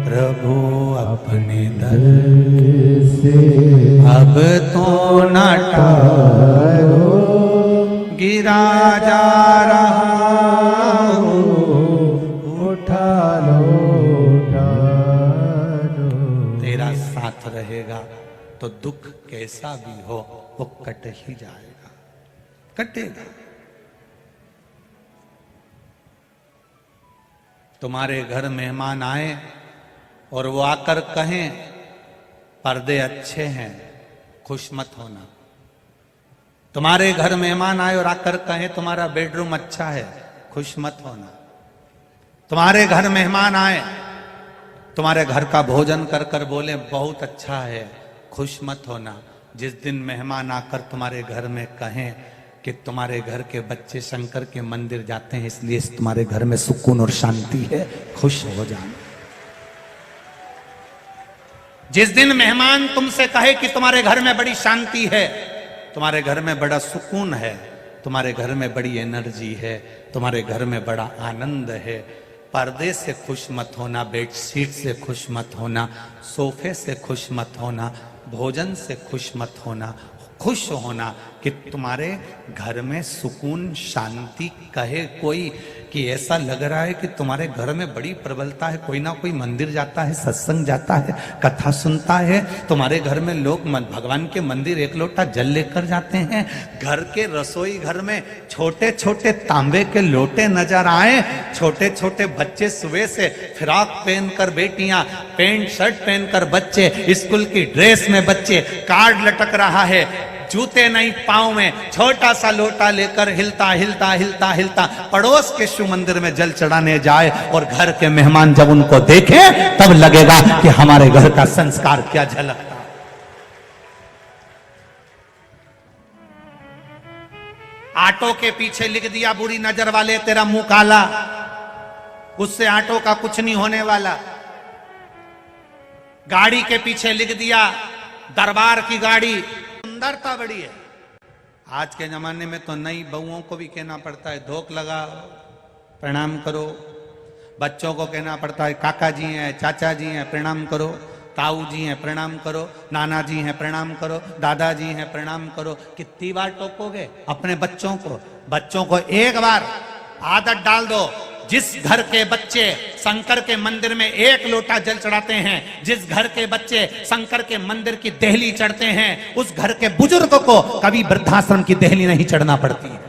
प्रभु अपने दर दर से अब तो न टालो, गिरा जा रहा हूँ उठा लो, उठा लो। तेरा साथ रहेगा तो दुख कैसा भी हो वो कट ही जाएगा, कटेगा। तुम्हारे घर मेहमान आए और वो आकर कहें पर्दे अच्छे हैं, खुश मत होना। तुम्हारे घर मेहमान आए और आकर कहें तुम्हारा बेडरूम अच्छा है, खुश मत होना। तुम्हारे घर मेहमान आए, तुम्हारे घर का भोजन कर कर बोले बहुत अच्छा है, खुश मत होना। जिस दिन मेहमान आकर तुम्हारे घर में कहें कि तुम्हारे घर के बच्चे शंकर के मंदिर जाते हैं इसलिए तुम्हारे घर में सुकून और शांति है, खुश हो जाना। जिस दिन मेहमान तुमसे कहे कि तुम्हारे घर में बड़ी शांति है, तुम्हारे घर में बड़ा सुकून है, तुम्हारे घर में बड़ी एनर्जी है, तुम्हारे घर में बड़ा आनंद है, पर्दे से खुश मत होना, बेडशीट से खुश मत होना, सोफे से खुश मत होना, भोजन से खुश मत होना। खुश होना कि तुम्हारे घर में सुकून शांति। कहे कोई कि ऐसा लग रहा है कि तुम्हारे घर में बड़ी प्रबलता है, कोई ना कोई मंदिर जाता है, सत्संग जाता है, कथा सुनता है, तुम्हारे घर में लोग भगवान के मंदिर एक लोटा जल लेकर जाते हैं। घर के रसोई घर में छोटे छोटे तांबे के लोटे नजर आए, छोटे छोटे बच्चे सुबह से फ्रॉक पहनकर, बेटियां पैंट शर्ट पहनकर, बच्चे स्कूल की ड्रेस में, बच्चे कार्ड लटक रहा है, जूते नहीं पांव में, छोटा सा लोटा लेकर हिलता हिलता हिलता हिलता पड़ोस के शिव मंदिर में जल चढ़ाने जाए। और घर के मेहमान जब उनको देखे तब लगेगा कि हमारे घर का संस्कार क्या झलकता। आटो के पीछे लिख दिया बुरी नजर वाले तेरा मुंह काला, उससे आटो का कुछ नहीं होने वाला। गाड़ी के पीछे लिख दिया दरबार की गाड़ी, सुंदरता बड़ी है। आज के जमाने में तो नई बहुओं को भी कहना पड़ता है धोख लगाओ, प्रणाम करो। बच्चों को कहना पड़ता है काका जी हैं, चाचा जी हैं, प्रणाम करो। ताऊ जी हैं, प्रणाम करो। नाना जी हैं, प्रणाम करो। दादाजी हैं, प्रणाम करो। कितनी बार टोकोगे अपने बच्चों को? बच्चों को एक बार आदत डाल दो। जिस घर के बच्चे शंकर के मंदिर में एक लोटा जल चढ़ाते हैं, जिस घर के बच्चे शंकर के मंदिर की देहली चढ़ते हैं, उस घर के बुजुर्ग को कभी वृद्धाश्रम की देहली नहीं चढ़ना पड़ती है।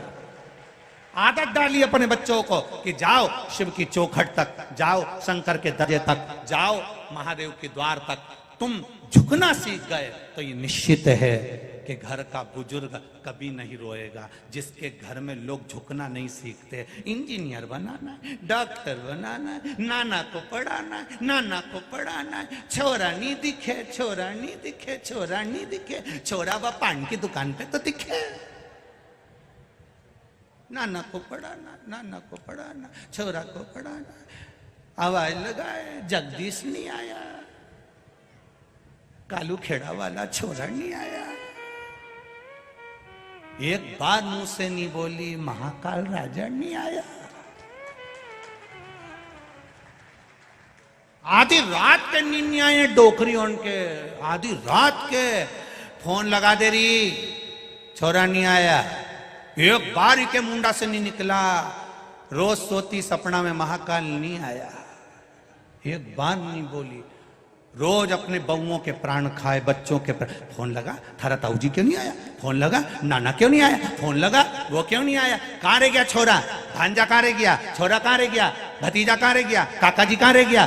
आदत डाली अपने बच्चों को कि जाओ शिव की चौखट तक, जाओ शंकर के दर्जे तक, जाओ महादेव के द्वार तक। तुम झुकना सीख गए तो ये निश्चित है कि घर का बुजुर्ग कभी नहीं रोएगा। जिसके घर में लोग झुकना नहीं सीखते, इंजीनियर बनाना है, डॉक्टर बनाना है, नाना को पढ़ाना है, नाना को पढ़ाना है, छोरा नहीं दिखे, छोरा नहीं दिखे, छोरा नहीं दिखे, छोरा व पान की दुकान पे तो दिखे। नाना को पढ़ाना, नाना को पढ़ाना, छोरा को पढ़ाना। आवाज लगाए जगदीश नहीं आया, कालू खेड़ा वाला छोरा नहीं आया। एक बार मुंह से नहीं बोली महाकाल राजा नहीं आया। आधी रात के नींद नहीं आए डोकरी उनके, आधी रात के फोन लगा दे रही, छोरा नहीं आया। एक बार ही के मुंडा से नहीं निकला। रोज सोती सपना में महाकाल नहीं आया, एक बार नहीं बोली। रोज अपने बहुओं के प्राण खाए, बच्चों के फोन लगा, थारा ताऊ जी क्यों नहीं आया? फोन लगा, नाना क्यों नहीं आया? फोन लगा, वो क्यों नहीं आया? कहाँ रह गया छोरा? भांजा कहाँ रह गया? छोरा कहाँ रह गया? भतीजा कहाँ रह गया? काका जी कहाँ रह गया?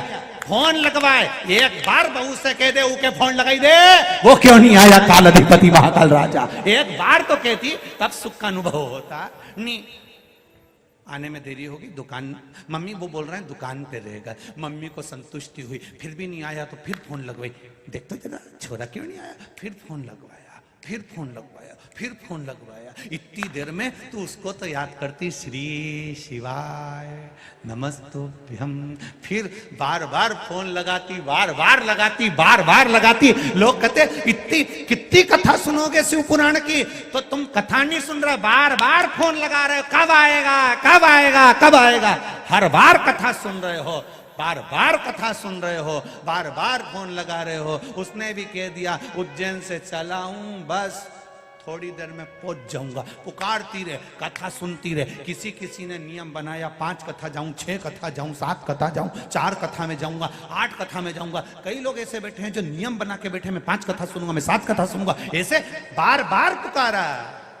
फोन लगवाए, एक बार बहू से कह दे ऊके फोन लगाई दे, वो क्यों नहीं आया काल अधिपति महाकाल राजा, एक बार तो कहती तब सुख का अनुभव होता। नहीं, आने में देरी होगी, दुकान मम्मी वो बोल रहे हैं दुकान पे रहेगा। मम्मी को संतुष्टि हुई, फिर भी नहीं आया तो फिर फोन लगवाई, देख तो जरा छोरा क्यों नहीं आया, फिर फोन लगवाया, फिर फोन लगवाया, फिर फोन लगवाया। इतनी देर में तू उसको तो याद करती श्री शिवाय नमस्तुभ्यम, फिर बार बार फोन लगाती, बार बार लगाती, बार बार लगाती। लोग कहते इतनी कितनी कथा सुनोगे शिव पुराण की, तो तुम कथा नहीं सुन रहे, बार बार फोन लगा रहे हो, कब आएगा कब आएगा कब आएगा। हर बार कथा सुन रहे हो, बार बार कथा सुन रहे हो, बार बार फोन लगा रहे हो। उसने भी कह दिया उज्जैन से चला हूं, बस थोड़ी देर में पहुंच जाऊंगा। पुकारती रहे, कथा सुनती रहे। किसी किसी ने नियम बनाया 5 कथा जाऊं, 6 कथा जाऊं, 7 कथा जाऊं, 4 कथा में जाऊंगा, 8 कथा में जाऊंगा। कई लोग ऐसे बैठे हैं जो नियम बना के बैठे, मैं 5 कथा सुनूंगा, मैं 7 कथा सुनूंगा। ऐसे बार बार पुकारा,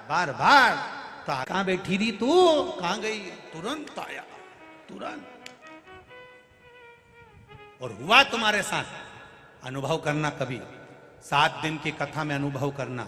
बार बार। तो कहां बैठी रही तू, कहां गई, तुरंत आया, तुरंत। और हुआ तुम्हारे साथ। अनुभव करना कभी 7 दिन की कथा में अनुभव करना।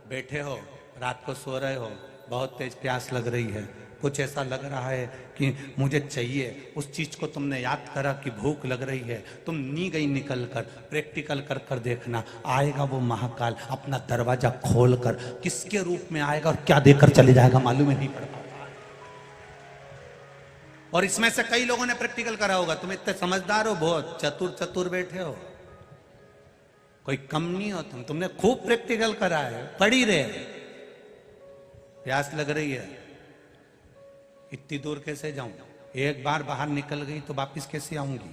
बैठे हो, रात को सो रहे हो, बहुत तेज प्यास लग रही है, कुछ ऐसा लग रहा है कि मुझे चाहिए, उस चीज को तुमने याद करा कि भूख लग रही है, तुम नी गई निकल कर, प्रैक्टिकल कर कर देखना, आएगा वो महाकाल अपना दरवाजा खोल कर, किसके रूप में आएगा और क्या देकर चले जाएगा मालूम ही नहीं पड़ पाता। और इसमें से कई लोगों ने प्रैक्टिकल करा होगा, तुम इतने समझदार हो, बहुत चतुर चतुर बैठे हो, कोई कम नहीं हो तुमने खूब प्रैक्टिकल करा है। पड़ी रहे, प्यास लग रही है, इतनी दूर कैसे जाऊं, एक बार बाहर निकल गई तो वापिस कैसे आऊंगी,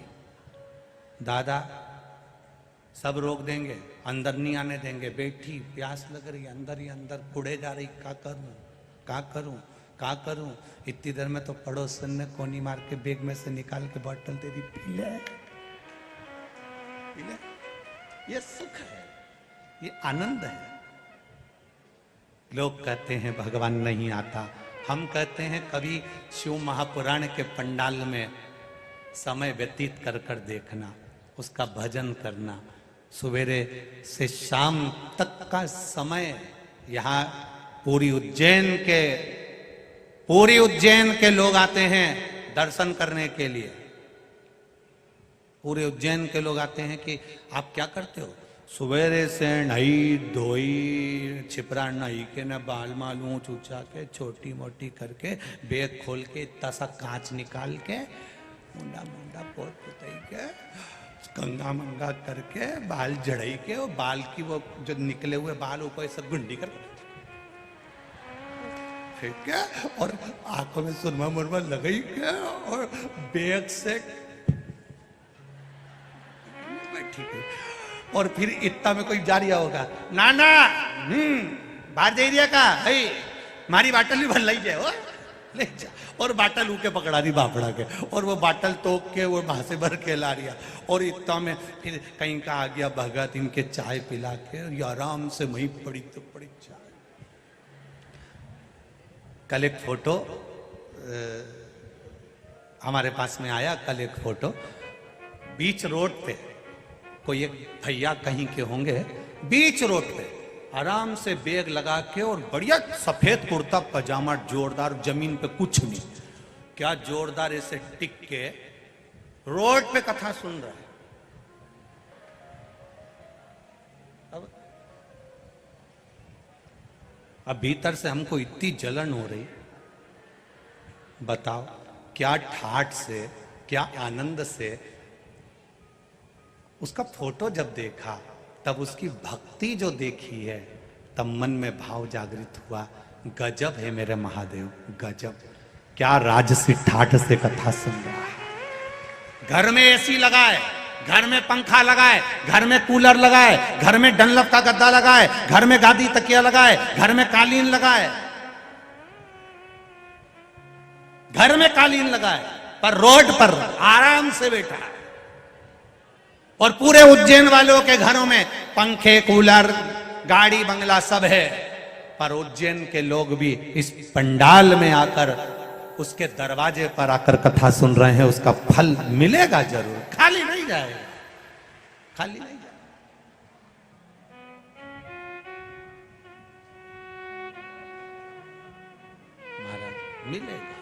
दादा सब रोक देंगे, अंदर नहीं आने देंगे। बैठी प्यास लग रही, अंदर ही अंदर कुड़े जा रही, क्या करूं क्या करूं क्या करूं। इतनी देर में तो पड़ोसन ने कोनी मार के बैग में से निकाल के बोतल दे दी, पी ले पी ले। ये सुख है, ये आनंद है। लोग कहते हैं भगवान नहीं आता, हम कहते हैं कभी शिव महापुराण के पंडाल में समय व्यतीत कर कर देखना, उसका भजन करना। सवेरे से शाम तक का समय यहाँ पूरी उज्जैन के लोग आते हैं दर्शन करने के लिए। पूरे उज्जैन के लोग आते हैं कि आप क्या करते हो, सवेरे से नई धोई छिपरा नई के न बाल मालूम चूचा के छोटी मोटी करके बैग खोल के इतना सा कांच निकाल के मुंडा मुंडा पोत पुताई के गंगा मंगा करके बाल जड़ाई के, और बाल की वो जो निकले हुए बाल ऊपर ये सब गुंडी कर फेंक के, और आंखों में सुरमा मुरमा लगाई के, और बैग से ठीक है। और फिर इतना में कोई जा रहा होगा, नाना बाहर जा रहा का भाई, मारी बाटल भी भर लाई जाए हो, ले जा। और बाटल ऊके पकड़ा रही बापड़ा के, और वो बाटल तोक के वो वहां से भर के ला रिया। और इतना में फिर कहीं का आ गया भगत, इनके चाय पिला के आराम से वहीं पड़ी तो पड़ी चाय। कल एक फोटो हमारे पास में आया, कल एक फोटो बीच रोड पे कोई एक भैया कहीं के होंगे, बीच रोड पे आराम से बैग लगा के और बढ़िया सफेद कुर्ता पजामा जोरदार, जमीन पे कुछ नहीं, क्या जोरदार ऐसे टिक के रोड पे कथा सुन रहा है। अब भीतर से हमको इतनी जलन हो रही, बताओ क्या ठाठ से, क्या आनंद से। उसका फोटो जब देखा तब उसकी भक्ति जो देखी है, तब मन में भाव जागृत हुआ, गजब है मेरे महादेव, गजब, क्या राजसी ठाठ से कथा सुन रहा है। घर में एसी लगाए, घर में पंखा लगाए, घर में कूलर लगाए, घर में डनलप का गद्दा लगाए, घर में गादी तकिया लगाए, घर में कालीन लगाए, घर में कालीन लगाए, पर रोड पर आराम से बैठा है। और पूरे उज्जैन वालों के घरों में पंखे कूलर गाड़ी बंगला सब है, पर उज्जैन के लोग भी इस पंडाल में आकर, उसके दरवाजे पर आकर कथा सुन रहे हैं। उसका फल मिलेगा जरूर, खाली नहीं जाएगा, खाली नहीं जाएगा। महाराज मिलेगा।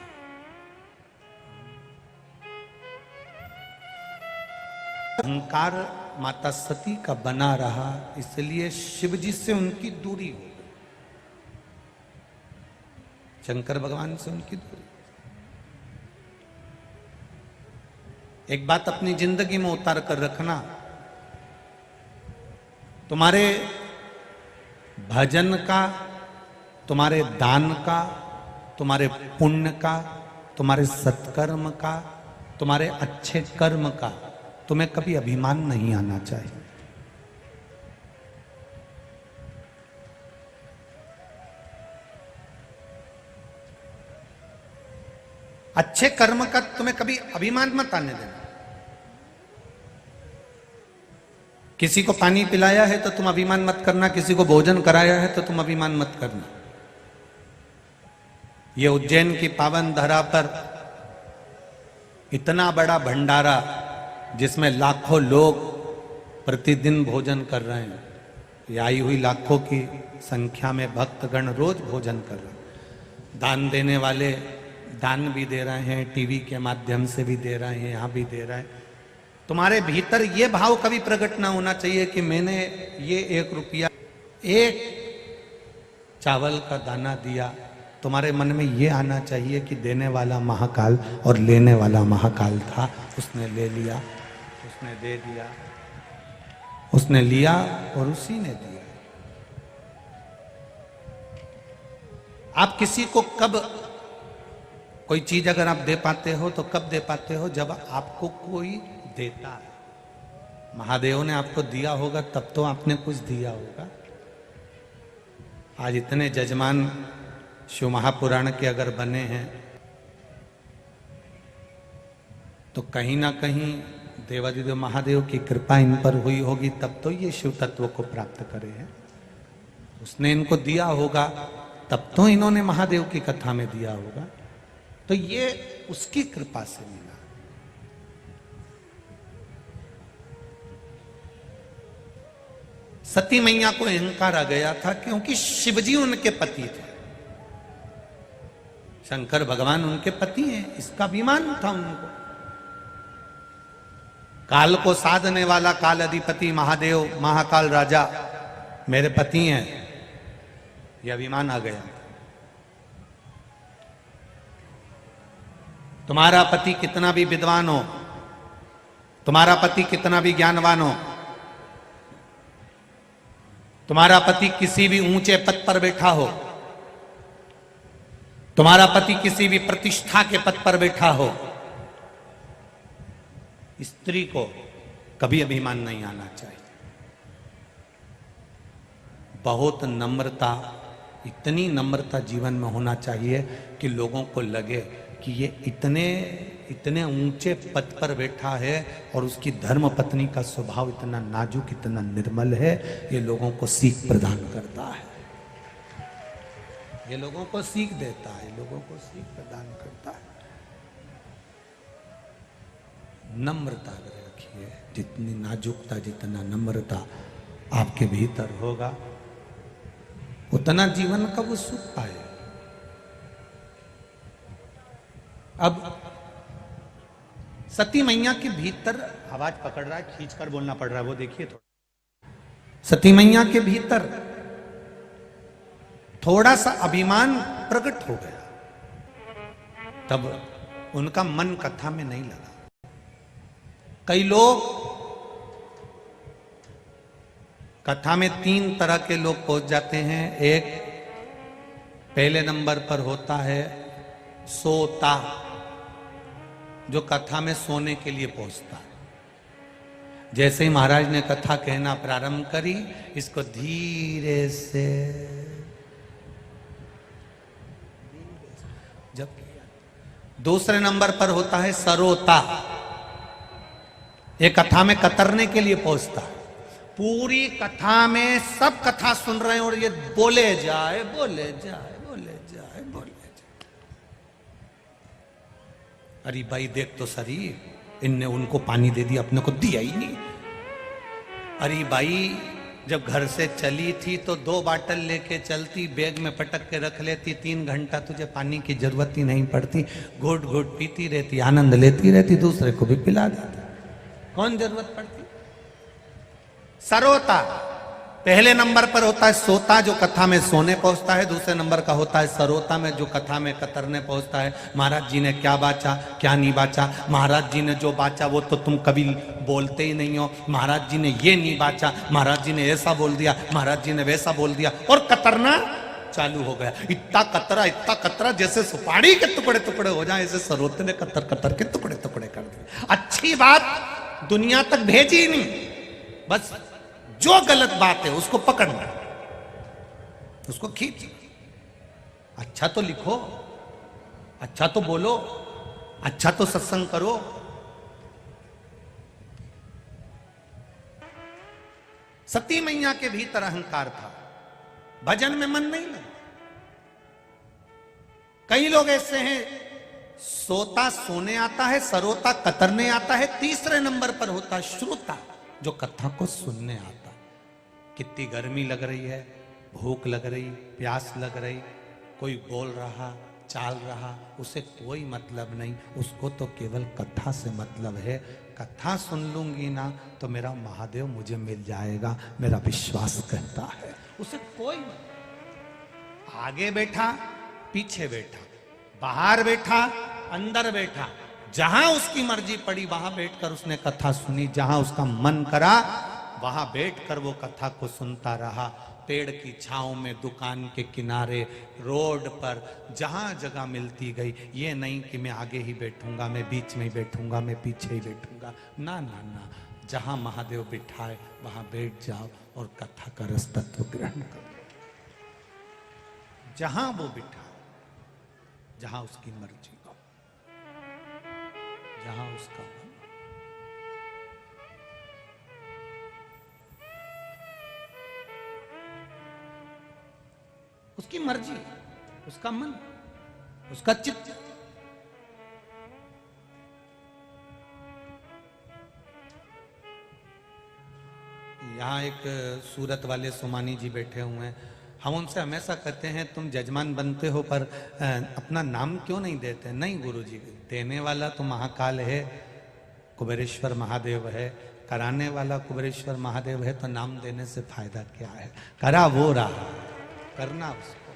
अहंकार माता सती का बना रहा, इसलिए शिव जी से उनकी दूरी हो गई, शंकर भगवान से उनकी दूरी। एक बात अपनी जिंदगी में उतार कर रखना, तुम्हारे भजन का, तुम्हारे दान का, तुम्हारे पुण्य का, तुम्हारे सत्कर्म का, तुम्हारे अच्छे कर्म का तुम्हें कभी अभिमान नहीं आना चाहिए। अच्छे कर्म का तुम्हें कभी अभिमान मत आने देना। किसी को पानी पिलाया है तो तुम अभिमान मत करना, किसी को भोजन कराया है तो तुम अभिमान मत करना। ये उज्जैन की पावन धरा पर इतना बड़ा भंडारा जिसमें लाखों लोग प्रतिदिन भोजन कर रहे हैं, ये आई हुई लाखों की संख्या में भक्तगण रोज भोजन कर रहे हैं। दान देने वाले दान भी दे रहे हैं, टीवी के माध्यम से भी दे रहे हैं, यहाँ भी दे रहे हैं। तुम्हारे भीतर ये भाव कभी प्रकट ना होना चाहिए कि मैंने ये 1 रुपया, 1 चावल का दाना दिया। तुम्हारे मन में ये आना चाहिए कि देने वाला महाकाल और लेने वाला महाकाल था, उसने ले लिया, उसने दे दिया, उसने लिया और उसी ने दिया। आप किसी को कब कोई चीज अगर आप दे पाते हो तो कब दे पाते हो? जब आपको कोई देता है। महादेव ने आपको दिया होगा तब तो आपने कुछ दिया होगा। आज इतने जजमान शिव महापुराण के अगर बने हैं तो कहीं ना कहीं देवादिदेव महादेव की कृपा इन पर हुई होगी, तब तो ये शिव तत्व को प्राप्त करे हैं। उसने इनको दिया होगा तब तो इन्होंने महादेव की कथा में दिया होगा। तो ये उसकी कृपा से मिला। सती मैया को अहंकार आ गया था क्योंकि शिवजी उनके पति थे, शंकर भगवान उनके पति हैं, इसका अभिमान था उनको। काल को साधने वाला काल अधिपति महादेव महाकाल राजा मेरे पति हैं, यह अभिमान आ गया। तुम्हारा पति कितना भी विद्वान हो, तुम्हारा पति कितना भी ज्ञानवान हो, तुम्हारा पति किसी भी ऊंचे पद पर बैठा हो, तुम्हारा पति किसी भी प्रतिष्ठा के पद पर बैठा हो, स्त्री को कभी अभिमान नहीं आना चाहिए। बहुत नम्रता, इतनी नम्रता जीवन में होना चाहिए कि लोगों को लगे कि ये इतने ऊंचे पद पर बैठा है और उसकी धर्म पत्नी का स्वभाव इतना नाजुक, इतना निर्मल है। ये लोगों को सीख प्रदान करता है, ये लोगों को सीख देता है, लोगों को सीख प्रदान करता है। नम्रता रखिए, जितनी नाजुकता, जितना नम्रता आपके भीतर होगा उतना जीवन का वो सुख पाए। अब सती मैया के भीतर आवाज पकड़ रहा है, खींचकर बोलना पड़ रहा है, वो देखिए थोड़ा। सती मैया के भीतर थोड़ा सा अभिमान प्रकट हो गया, तब उनका मन कथा में नहीं लगा। कई लोग कथा में 3 तरह के लोग पहुंच जाते हैं। एक पहले नंबर पर होता है सोता, जो कथा में सोने के लिए पहुंचता है। जैसे ही महाराज ने कथा कहना प्रारंभ करी, इसको धीरे से जब किया। दूसरे नंबर पर होता है सरोता, ये कथा में कतरने के लिए पहुंचता है। पूरी कथा में सब कथा सुन रहे हैं और ये बोले जाए बोले जाए बोले जाए बोले जाए। अरे भाई देख तो सही, इनने उनको पानी दे दिया, अपने को दिया ही नहीं। अरे भाई जब घर से चली थी तो 2 बाटल लेके चलती, बैग में पटक के रख लेती, 3 घंटा तुझे पानी की जरूरत ही नहीं पड़ती, घोट घोट पीती रहती, आनंद लेती रहती, दूसरे को भी पिला देती, कौन जरूरत पड़ती। सरोता पहले नंबर पर होता है, सोता जो कथा में सोने पहुंचता है, दूसरे नंबर का होता है सरोता में जो कथा में कतरने पहुंचता है। महाराज जी ने क्या बाचा क्या नहीं बाचा, महाराज जी ने जो बाचा वो तो तुम कभी बोलते ही नहीं हो, महाराज जी ने ये नहीं बाचा, महाराज जी ने ऐसा बोल दिया, महाराज जी ने वैसा बोल दिया, और कतरना चालू हो गया। इतना कतरा जैसे सुपारी के टुकड़े टुकड़े हो जाए, ऐसे सरोते ने कतर कतर के टुकड़े टुकड़े कर दिए। अच्छी बात दुनिया तक भेजी नहीं, बस जो गलत बात है उसको पकड़ना, उसको खींच। अच्छा तो लिखो, अच्छा तो बोलो, अच्छा तो सत्संग करो। सती मैया के भीतर अहंकार था, भजन में मन नहीं लगा। कई लोग ऐसे हैं, सोता सोने आता है, सरोता कतरने आता है, तीसरे नंबर पर होता है श्रोता जो कथा को सुनने आता। कितनी गर्मी लग रही है, भूख लग रही, प्यास लग रही, कोई बोल रहा चाल रहा, उसे कोई मतलब नहीं, उसको तो केवल कथा से मतलब है। कथा सुन लूंगी ना तो मेरा महादेव मुझे मिल जाएगा, मेरा विश्वास कहता है, उसे कोई मतलब। आगे बैठा पीछे बैठा, बाहर बैठा अंदर बैठा, जहां उसकी मर्जी पड़ी वहां बैठकर उसने कथा सुनी, जहां उसका मन करा वहां बैठकर वो कथा को सुनता रहा। पेड़ की छांव में, दुकान के किनारे, रोड पर, जहां जगह मिलती गई। ये नहीं कि मैं आगे ही बैठूंगा, मैं बीच में ही बैठूंगा, मैं पीछे ही बैठूंगा, ना ना ना, जहां महादेव बिठाए वहां बैठ जाओ और कथा का रस तत्व ग्रहण करो। जहां वो बिठाए, जहां उसकी मर्जी हो, जहां उसका मन। उसकी मर्जी, उसका मन, उसका चित्त। यहाँ एक सूरत वाले सोमानी जी बैठे हुए हैं, हम उनसे हमेशा कहते हैं तुम जजमान बनते हो पर अपना नाम क्यों नहीं देते। नहीं गुरुजी, देने वाला तो महाकाल है, कुबेरेश्वर महादेव है, कराने वाला कुबेरेश्वर महादेव है, तो नाम देने से फायदा क्या है। करा वो रहा, करना उसको।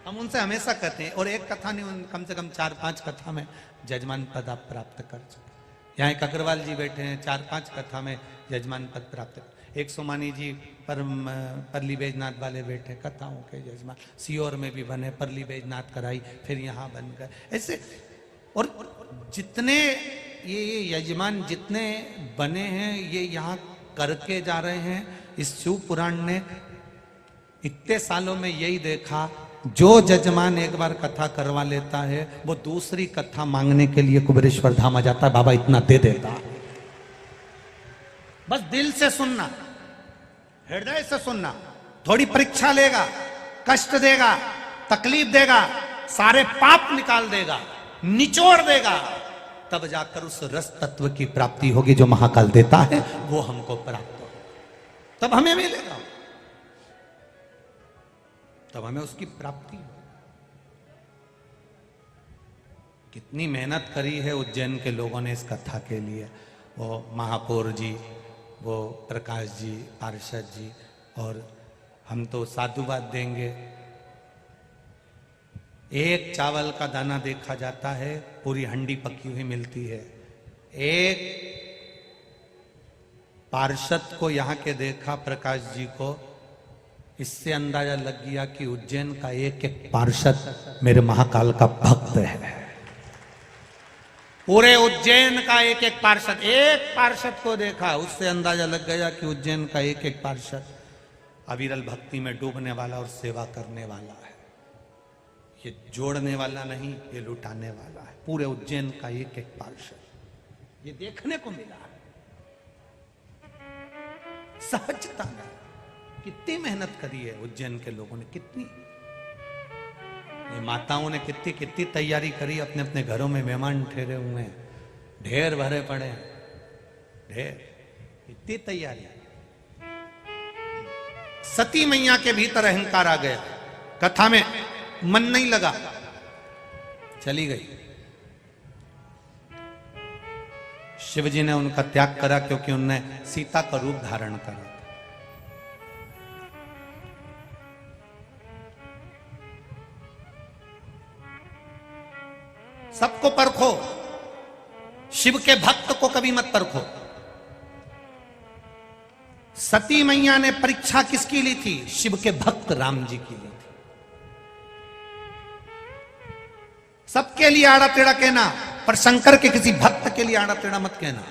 हम उनसे हमेशा कहते हैं, और एक कथा नहीं, कम से कम 4-5 कथा में जजमान पद आप प्राप्त कर चुके। यहाँ एक अग्रवाल जी बैठे हैं, 4-5 कथा में जजमान पद प्राप्त। एक सोमानी जी परली बैजनाथ वाले बैठे, कथाओं के जजमान, सीहोर में भी बने, परली बैजनाथ कराई, फिर यहाँ बन गए, ऐसे। और जितने ये यजमान जितने बने हैं, ये यहाँ करके जा रहे हैं। इस शिव पुराण ने इतने सालों में यही देखा, जो जजमान एक बार कथा करवा लेता है वो दूसरी कथा मांगने के लिए कुबेरेश्वर धाम आ जाता है, बाबा इतना दे देता। बस दिल से सुनना, हृदय से सुनना। थोड़ी परीक्षा लेगा, कष्ट देगा, तकलीफ देगा, सारे पाप निकाल देगा, निचोड़ देगा, तब जाकर उस रस तत्व की प्राप्ति होगी जो महाकाल देता है, वो हमको प्राप्त होगा, तब हमें मिलेगा, तब हमें उसकी प्राप्ति हो। कितनी मेहनत करी है उज्जैन के लोगों ने इस कथा के लिए, वो महापौर जी, वो प्रकाश जी, पार्षद जी, और हम तो साधुवाद देंगे। एक चावल का दाना देखा जाता है, पूरी हंडी पकी हुई मिलती है। एक पार्षद को यहाँ के देखा, प्रकाश जी को, इससे अंदाजा लग गया कि उज्जैन का एक एक पार्षद मेरे महाकाल का भक्त है। पूरे उज्जैन का एक एक पार्षद को देखा, उससे अंदाजा लग गया कि उज्जैन का एक एक पार्षद अविरल भक्ति में डूबने वाला और सेवा करने वाला है। ये जोड़ने वाला नहीं, ये लुटाने वाला है। पूरे उज्जैन का एक एक पार्षद, ये देखने को मिला है। सहजता में कितनी मेहनत करी है उज्जैन के लोगों ने, कितनी, ये माताओं ने कितनी तैयारी करी, अपने अपने घरों में मेहमान ठहरे हुए हैं, ढेर भरे पड़े हैं, ढेर, इतनी तैयारी। सती मैया के भीतर अहंकार आ गया, कथा में मन नहीं लगा, चली गई। शिवजी ने उनका त्याग करा क्योंकि उनने सीता का रूप धारण करा। सबको परखो, शिव के भक्त को कभी मत परखो। सती मैया ने परीक्षा किसकी ली थी? शिव के भक्त राम जी की ली थी। सबके लिए आड़ा टेढ़ा कहना, पर शंकर के किसी भक्त के लिए आड़ा टेढ़ा मत कहना।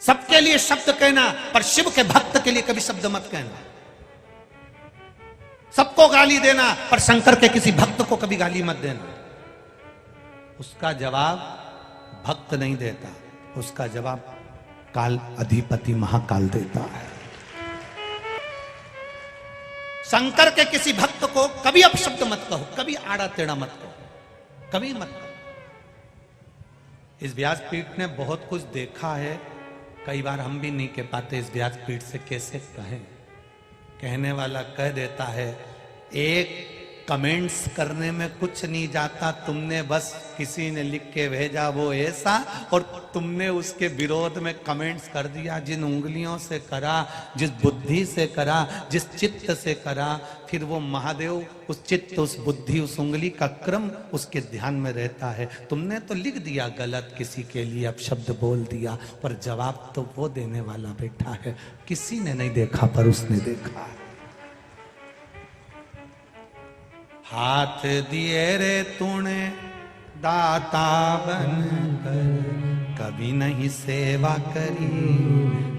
सबके लिए शब्द कहना, पर शिव के भक्त के लिए कभी शब्द मत कहना। सबको गाली देना, पर शंकर के किसी भक्त को कभी गाली मत देना। उसका जवाब भक्त नहीं देता, उसका जवाब काल अधिपति महाकाल देता है। शंकर के किसी भक्त को कभी अपशब्द मत कहो, कभी आड़ा टेढ़ा मत कहो, कभी मत कहो। इस व्यासपीठ ने बहुत कुछ देखा है, कई बार हम भी नहीं कह पाते इस व्यासपीठ से कैसे कहें। कहने वाला कह देता है, एक कमेंट्स करने में कुछ नहीं जाता, तुमने बस किसी ने लिख के भेजा वो ऐसा, और तुमने उसके विरोध में कमेंट्स कर दिया। जिन उंगलियों से करा, जिस बुद्धि से करा, जिस चित्त से करा, फिर वो महादेव उस चित्त, उस बुद्धि, उस उंगली का क्रम उसके ध्यान में रहता है। तुमने तो लिख दिया गलत, किसी के लिए अपशब्द बोल दिया, पर जवाब तो वो देने वाला बैठा है। किसी ने नहीं देखा, पर उसने देखा। हाथ दिए रे तूने दाता बनकर, कभी नहीं सेवा करी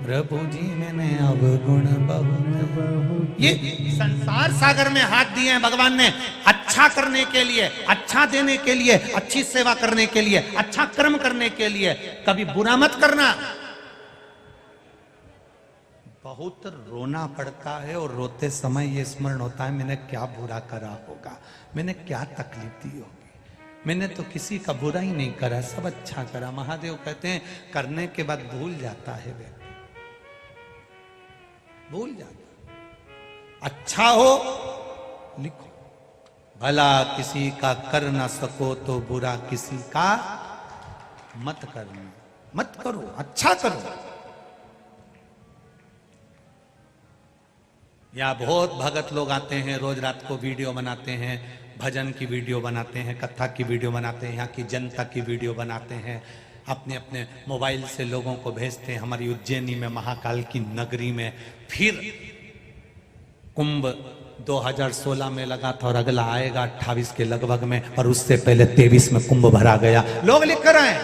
प्रभु जी मैंने अवगुण बहुत। ये संसार सागर में हाथ दिए हैं भगवान ने अच्छा करने के लिए, अच्छा देने के लिए, अच्छी सेवा करने के लिए, अच्छा कर्म करने के लिए। कभी बुरा मत करना। बहुत रोना पड़ता है और रोते समय ये स्मरण होता है, मैंने क्या बुरा करा होगा, मैंने क्या तकलीफ दी होगी। मैंने तो किसी का बुरा ही नहीं करा, सब अच्छा करा। महादेव कहते हैं करने के बाद भूल जाता है व्यक्ति, भूल जाता। अच्छा हो लिखो, भला किसी का कर ना सको तो बुरा किसी का मत करना, मत करो, अच्छा करो। या बहुत भगत लोग आते हैं, रोज रात को वीडियो बनाते हैं, भजन की वीडियो बनाते हैं, कथा की वीडियो बनाते हैं, यहाँ की जनता की वीडियो बनाते हैं, अपने अपने मोबाइल से लोगों को भेजते हैं। हमारी उज्जैनी में, महाकाल की नगरी में फिर कुंभ 2016 में लगा था और अगला आएगा 28 के लगभग में, और उससे पहले 23 में कुंभ भरा गया। लोग लिख रहे हैं,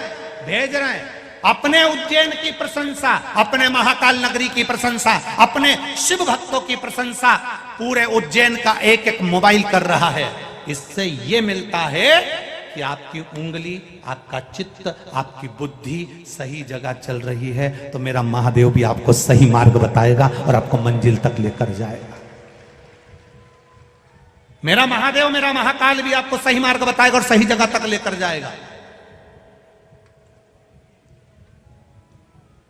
भेज रहे हैं, अपने उज्जैन की प्रशंसा, अपने महाकाल नगरी की प्रशंसा, अपने शिव भक्तों की प्रशंसा पूरे उज्जैन का एक एक मोबाइल कर रहा है। इससे ये मिलता है कि आपकी उंगली, आपका चित्त, आपकी बुद्धि सही जगह चल रही है, तो मेरा महादेव भी आपको सही मार्ग बताएगा और आपको मंजिल तक लेकर जाएगा। मेरा महादेव, मेरा महाकाल भी आपको सही मार्ग बताएगा और सही जगह तक लेकर जाएगा।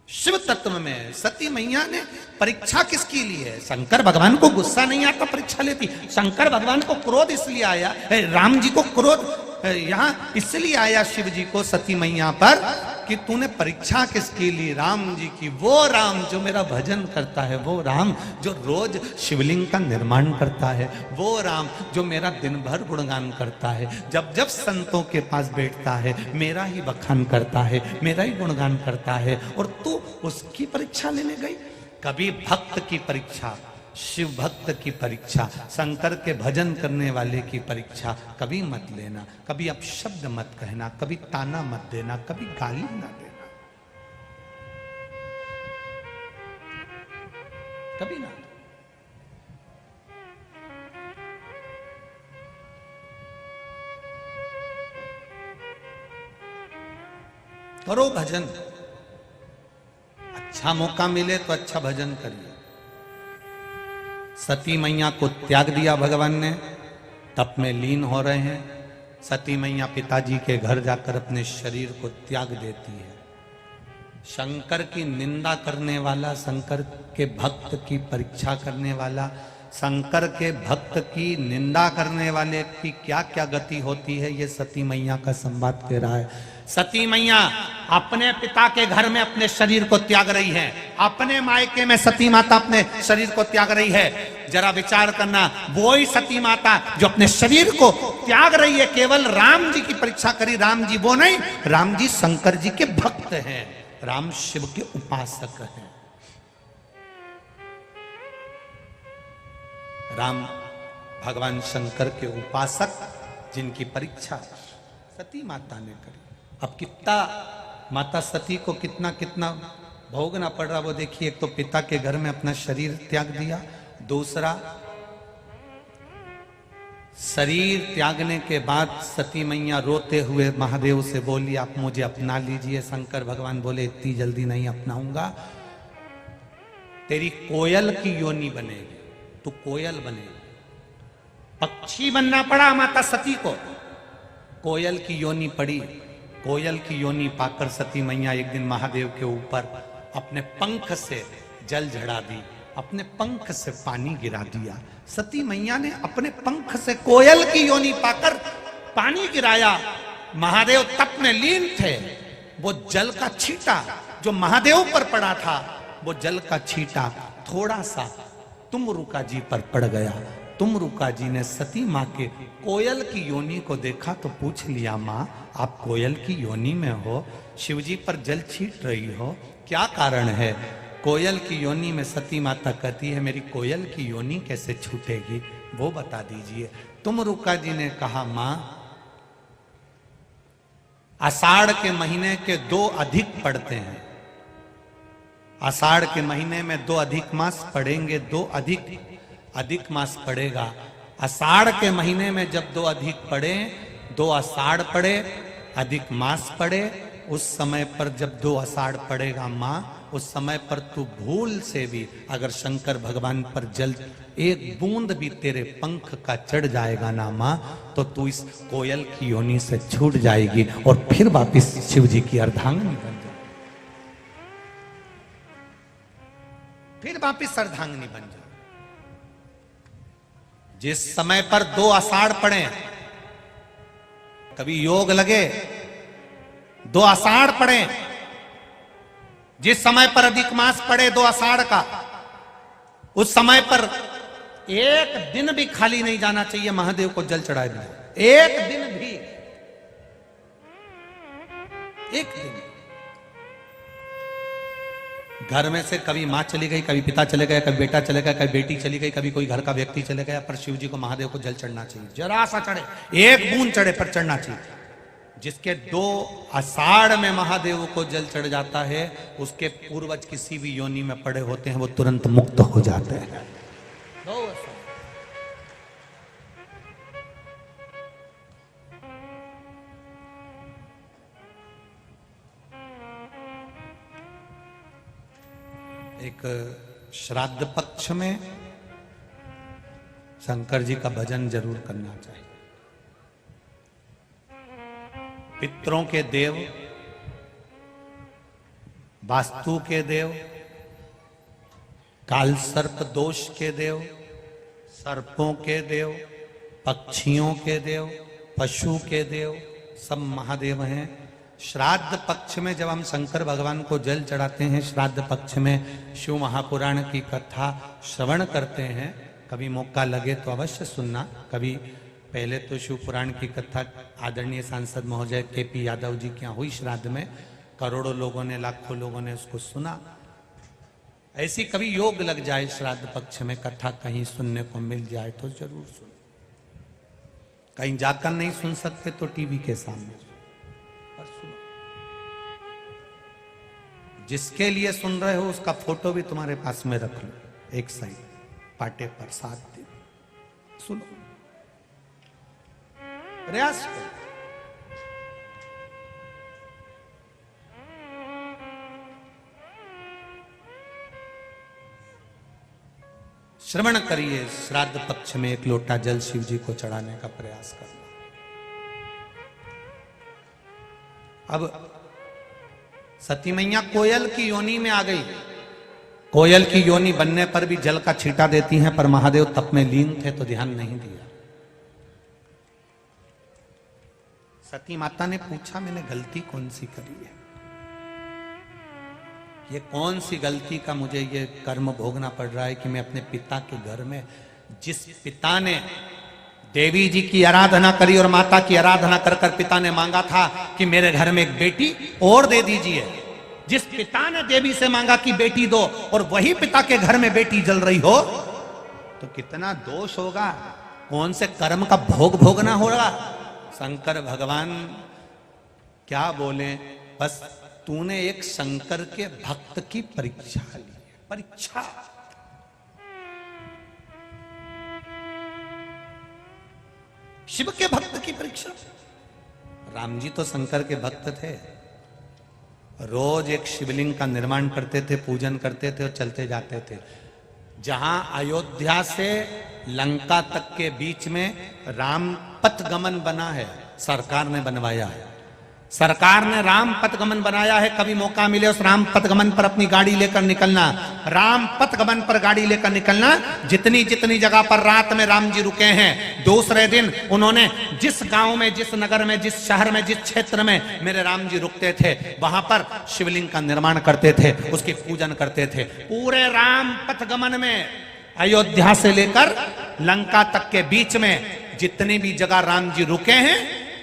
शिव तत्व में सती मैया ने परीक्षा किसकी ली है? शंकर भगवान को गुस्सा नहीं आता, परीक्षा लेती। शंकर भगवान को क्रोध इसलिए आया, राम जी को क्रोध यहां इसलिए आया शिव जी को सती मैया पर कि तूने परीक्षा किसकी ली? राम जी की। वो राम जो मेरा भजन करता है, वो राम जो रोज शिवलिंग का निर्माण करता है, वो राम जो मेरा दिन भर गुणगान करता है, जब जब संतों के पास बैठता है मेरा ही बखान करता है, मेरा ही गुणगान करता है, और तू उसकी परीक्षा लेने गई। कभी भक्त की परीक्षा, शिव भक्त की परीक्षा, शंकर के भजन करने वाले की परीक्षा कभी मत लेना। कभी अपशब्द मत कहना, कभी ताना मत देना, कभी गाली ना देना, कभी ना। करो भजन, अच्छा मौका मिले तो अच्छा भजन करिए। सती मैया को त्याग दिया भगवान ने, तप में लीन हो रहे हैं। सती मैया पिताजी के घर जाकर अपने शरीर को त्याग देती है। शंकर की निंदा करने वाला, शंकर के भक्त की परीक्षा करने वाला, शंकर के भक्त की निंदा करने वाले की क्या क्या गति होती है, ये सती मैया का संवाद कह रहा है। सती मैया अपने पिता के घर में अपने शरीर को त्याग रही है, अपने मायके में सती माता अपने शरीर को त्याग रही है। जरा विचार करना, वो ही सती माता जो अपने शरीर को त्याग रही है, केवल राम जी की परीक्षा करी। राम जी वो नहीं, राम जी शंकर जी के भक्त हैं, राम शिव के उपासक हैं। राम भगवान शंकर के उपासक जिनकी परीक्षा सती माता ने करी। अब कितना माता सती को कितना कितना भोगना पड़ रहा वो देखिए। एक तो पिता के घर में अपना शरीर त्याग दिया, दूसरा शरीर त्यागने के बाद सती मैया रोते हुए महादेव से बोली, आप मुझे अपना लीजिए। शंकर भगवान बोले, इतनी जल्दी नहीं अपनाऊंगा, तेरी कोयल की योनि बनेगी, तू कोयल बनेगी। पक्षी बनना पड़ा माता सती को, कोयल की योनि पड़ी। कोयल की योनि पाकर सती मैया एक दिन महादेव के ऊपर अपने पंख से जल झड़ा दी, अपने पंख से पानी गिरा दिया। सती मैया ने अपने पंख से कोयल की योनि पाकर पानी गिराया। महादेव तप में लीन थे। वो जल का छींटा जो महादेव पर पड़ा था, वो जल का छींटा थोड़ा सा तुमरुका जी पर पड़ गया। तुमरुका जी ने सती माँ के कोयल की योनि को देखा तो पूछ लिया, माँ आप कोयल की योनि में हो, शिवजी पर जल छींट रही हो, क्या कारण है? कोयल की योनि में सती माता कहती है, मेरी कोयल की योनि कैसे छूटेगी, वो बता दीजिए। तुमरुका जी ने कहा, माँ आषाढ़ के महीने के 2 अधिक पड़ते हैं, आषाढ़ के महीने में 2 अधिक मास पड़ेंगे, 2 अधिक मास पड़ेगा। आषाढ़ के महीने में जब 2 अधिक पड़े, 2 आषाढ़ पड़े, अधिक मास पड़े, उस समय पर जब 2 आषाढ़ पड़ेगा माँ, उस समय पर तू भूल से भी अगर शंकर भगवान पर जल एक बूंद भी तेरे पंख का चढ़ जाएगा ना माँ, तो तू इस कोयल की योनि से छूट जाएगी और फिर वापिस शिव जी की अर्धांगिनी बन जाएगी, फिर वापिस अर्धांगिनी बन जाएगी। जिस समय पर 2 आषाढ़ पड़े, कभी योग लगे, 2 आषाढ़ पड़े, जिस समय पर अधिक मास पड़े 2 आषाढ़ का, उस समय पर एक दिन भी खाली नहीं जाना चाहिए महादेव को जल चढ़ाए बिना, एक दिन भी, एक दिन। घर में से कभी मां चली गई, कभी पिता चले गए, कभी बेटा चले गया, कभी बेटी चली गई, कभी कोई घर का व्यक्ति चले गया, पर शिव जी को महादेव को जल चढ़ना चाहिए। जरा सा चढ़े, एक बूंद चढ़े पर चढ़ना चाहिए। जिसके 2 आषाढ़ में महादेव को जल चढ़ जाता है, उसके पूर्वज किसी भी योनि में पड़े होते हैं, वो तुरंत मुक्त हो जाते हैं। एक श्राद्ध पक्ष में शंकर जी का भजन जरूर करना चाहिए। पितरों के देव, वास्तु के देव, काल सर्प दोष के देव, सर्पों के देव, पक्षियों के देव, पशु के देव, सब महादेव हैं। श्राद्ध पक्ष में जब हम शंकर भगवान को जल चढ़ाते हैं, श्राद्ध पक्ष में शिव महापुराण की कथा श्रवण करते हैं, कभी मौका लगे तो अवश्य सुनना। कभी पहले तो शिव पुराण की कथा आदरणीय सांसद महोदय केपी यादव जी के यहाँ हुई श्राद्ध में, करोड़ों लोगों ने, लाखों लोगों ने उसको सुना। ऐसी कभी योग लग जाए श्राद्ध पक्ष में कथा कहीं सुनने को मिल जाए तो जरूर सुन। कहीं जाकर नहीं सुन सकते तो टीवी के सामने पर सुनो। जिसके लिए सुन रहे हो उसका फोटो भी तुम्हारे पास में रख लो, एक साइड पाटे पर, 7 दिन सुनो, प्रयास करो। श्रवण करिए। श्राद्ध पक्ष में 1 लोटा जल शिव जी को चढ़ाने का प्रयास करना। अब सती मैया कोयल की योनि में आ गई। कोयल की योनि बनने पर भी जल का छींटा देती हैं, पर महादेव तप में लीन थे तो ध्यान नहीं दिया। सती माता ने पूछा, मैंने गलती कौन सी करी है? ये कौन सी गलती का मुझे ये कर्म भोगना पड़ रहा है कि मैं अपने पिता के घर में, जिस पिता ने देवी जी की आराधना करी और माता की आराधना कर कर पिता ने मांगा था कि मेरे घर में एक बेटी और दे दीजिए, जिस पिता ने देवी से मांगा कि बेटी दो और वही पिता के घर में बेटी जल रही हो, तो कितना दोष होगा, कौन से कर्म का भोग भोगना होगा। शंकर भगवान क्या बोले, बस तूने एक शंकर के भक्त की परीक्षा ली। परीक्षा, शिव के भक्त की परीक्षा। राम जी तो शंकर के भक्त थे, रोज एक शिवलिंग का निर्माण करते थे, पूजन करते थे और चलते जाते थे। जहां अयोध्या से लंका तक के बीच में राम पथगमन बना है, सरकार ने बनवाया है। सरकार ने राम पथगमन बनाया है। कभी मौका मिले उस राम पथगमन पर अपनी गाड़ी लेकर निकलना, राम पथगमन पर गाड़ी लेकर निकलना। जितनी जितनी जगह पर रात में राम जी रुके हैं, दूसरे दिन उन्होंने जिस गांव में, जिस नगर में, जिस शहर में, जिस क्षेत्र में मेरे राम जी रुकते थे, वहां पर शिवलिंग का निर्माण करते थे, उसकी पूजन करते थे। पूरे राम पथगमन में अयोध्या से लेकर लंका तक के बीच में जितनी भी जगह राम जी रुके हैं,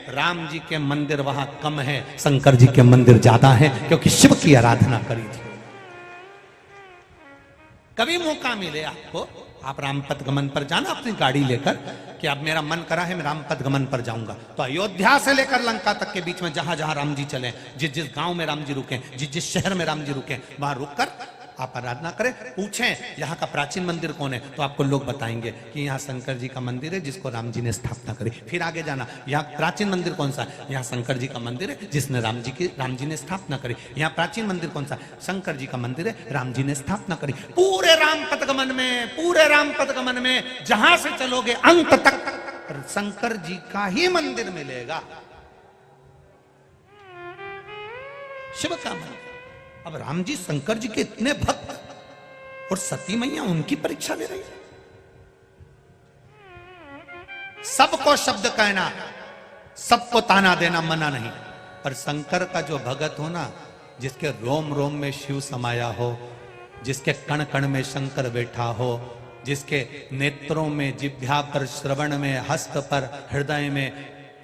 राम जी के मंदिर वहां कम है, शंकर जी के मंदिर ज्यादा है, क्योंकि शिव की आराधना करी थी। कभी मौका मिले आपको, आप राम पथगमन पर जाना अपनी गाड़ी लेकर, कि अब मेरा मन करा है मैं राम पथगमन पर जाऊंगा, तो अयोध्या से लेकर लंका तक के बीच में जहां जहां राम जी चले, जिस जिस गांव में राम जी रुके, जिस जिस शहर में राम जी रुके, वहां रुककर आप आराधना करें। पूछें यहाँ का प्राचीन मंदिर कौन है, तो आपको लोग बताएंगे कि यहाँ शंकर जी का मंदिर है, जिसको राम जी ने स्थापना करी। फिर आगे जाना, यहाँ प्राचीन मंदिर कौन सा है, यहाँ शंकर जी का मंदिर है, जिसने राम जी ने स्थापना करी। यहाँ प्राचीन मंदिर कौन सा है, शंकर जी का मंदिर है, राम जी ने स्थापना करी। पूरे राम पथगमन में जहां से चलोगे अंत तक शंकर जी का ही मंदिर मिलेगा, शिव का मंदिर। अब राम जी शंकर जी के इतने भक्त और सती मैया उनकी परीक्षा ले रही है। सबको शब्द कहना, सबको ताना देना मना नहीं, पर शंकर का जो भगत हो ना, जिसके रोम रोम में शिव समाया हो, जिसके कण कण में शंकर बैठा हो, जिसके नेत्रों में, जिह्वा पर, श्रवण में, हस्त पर, हृदय में,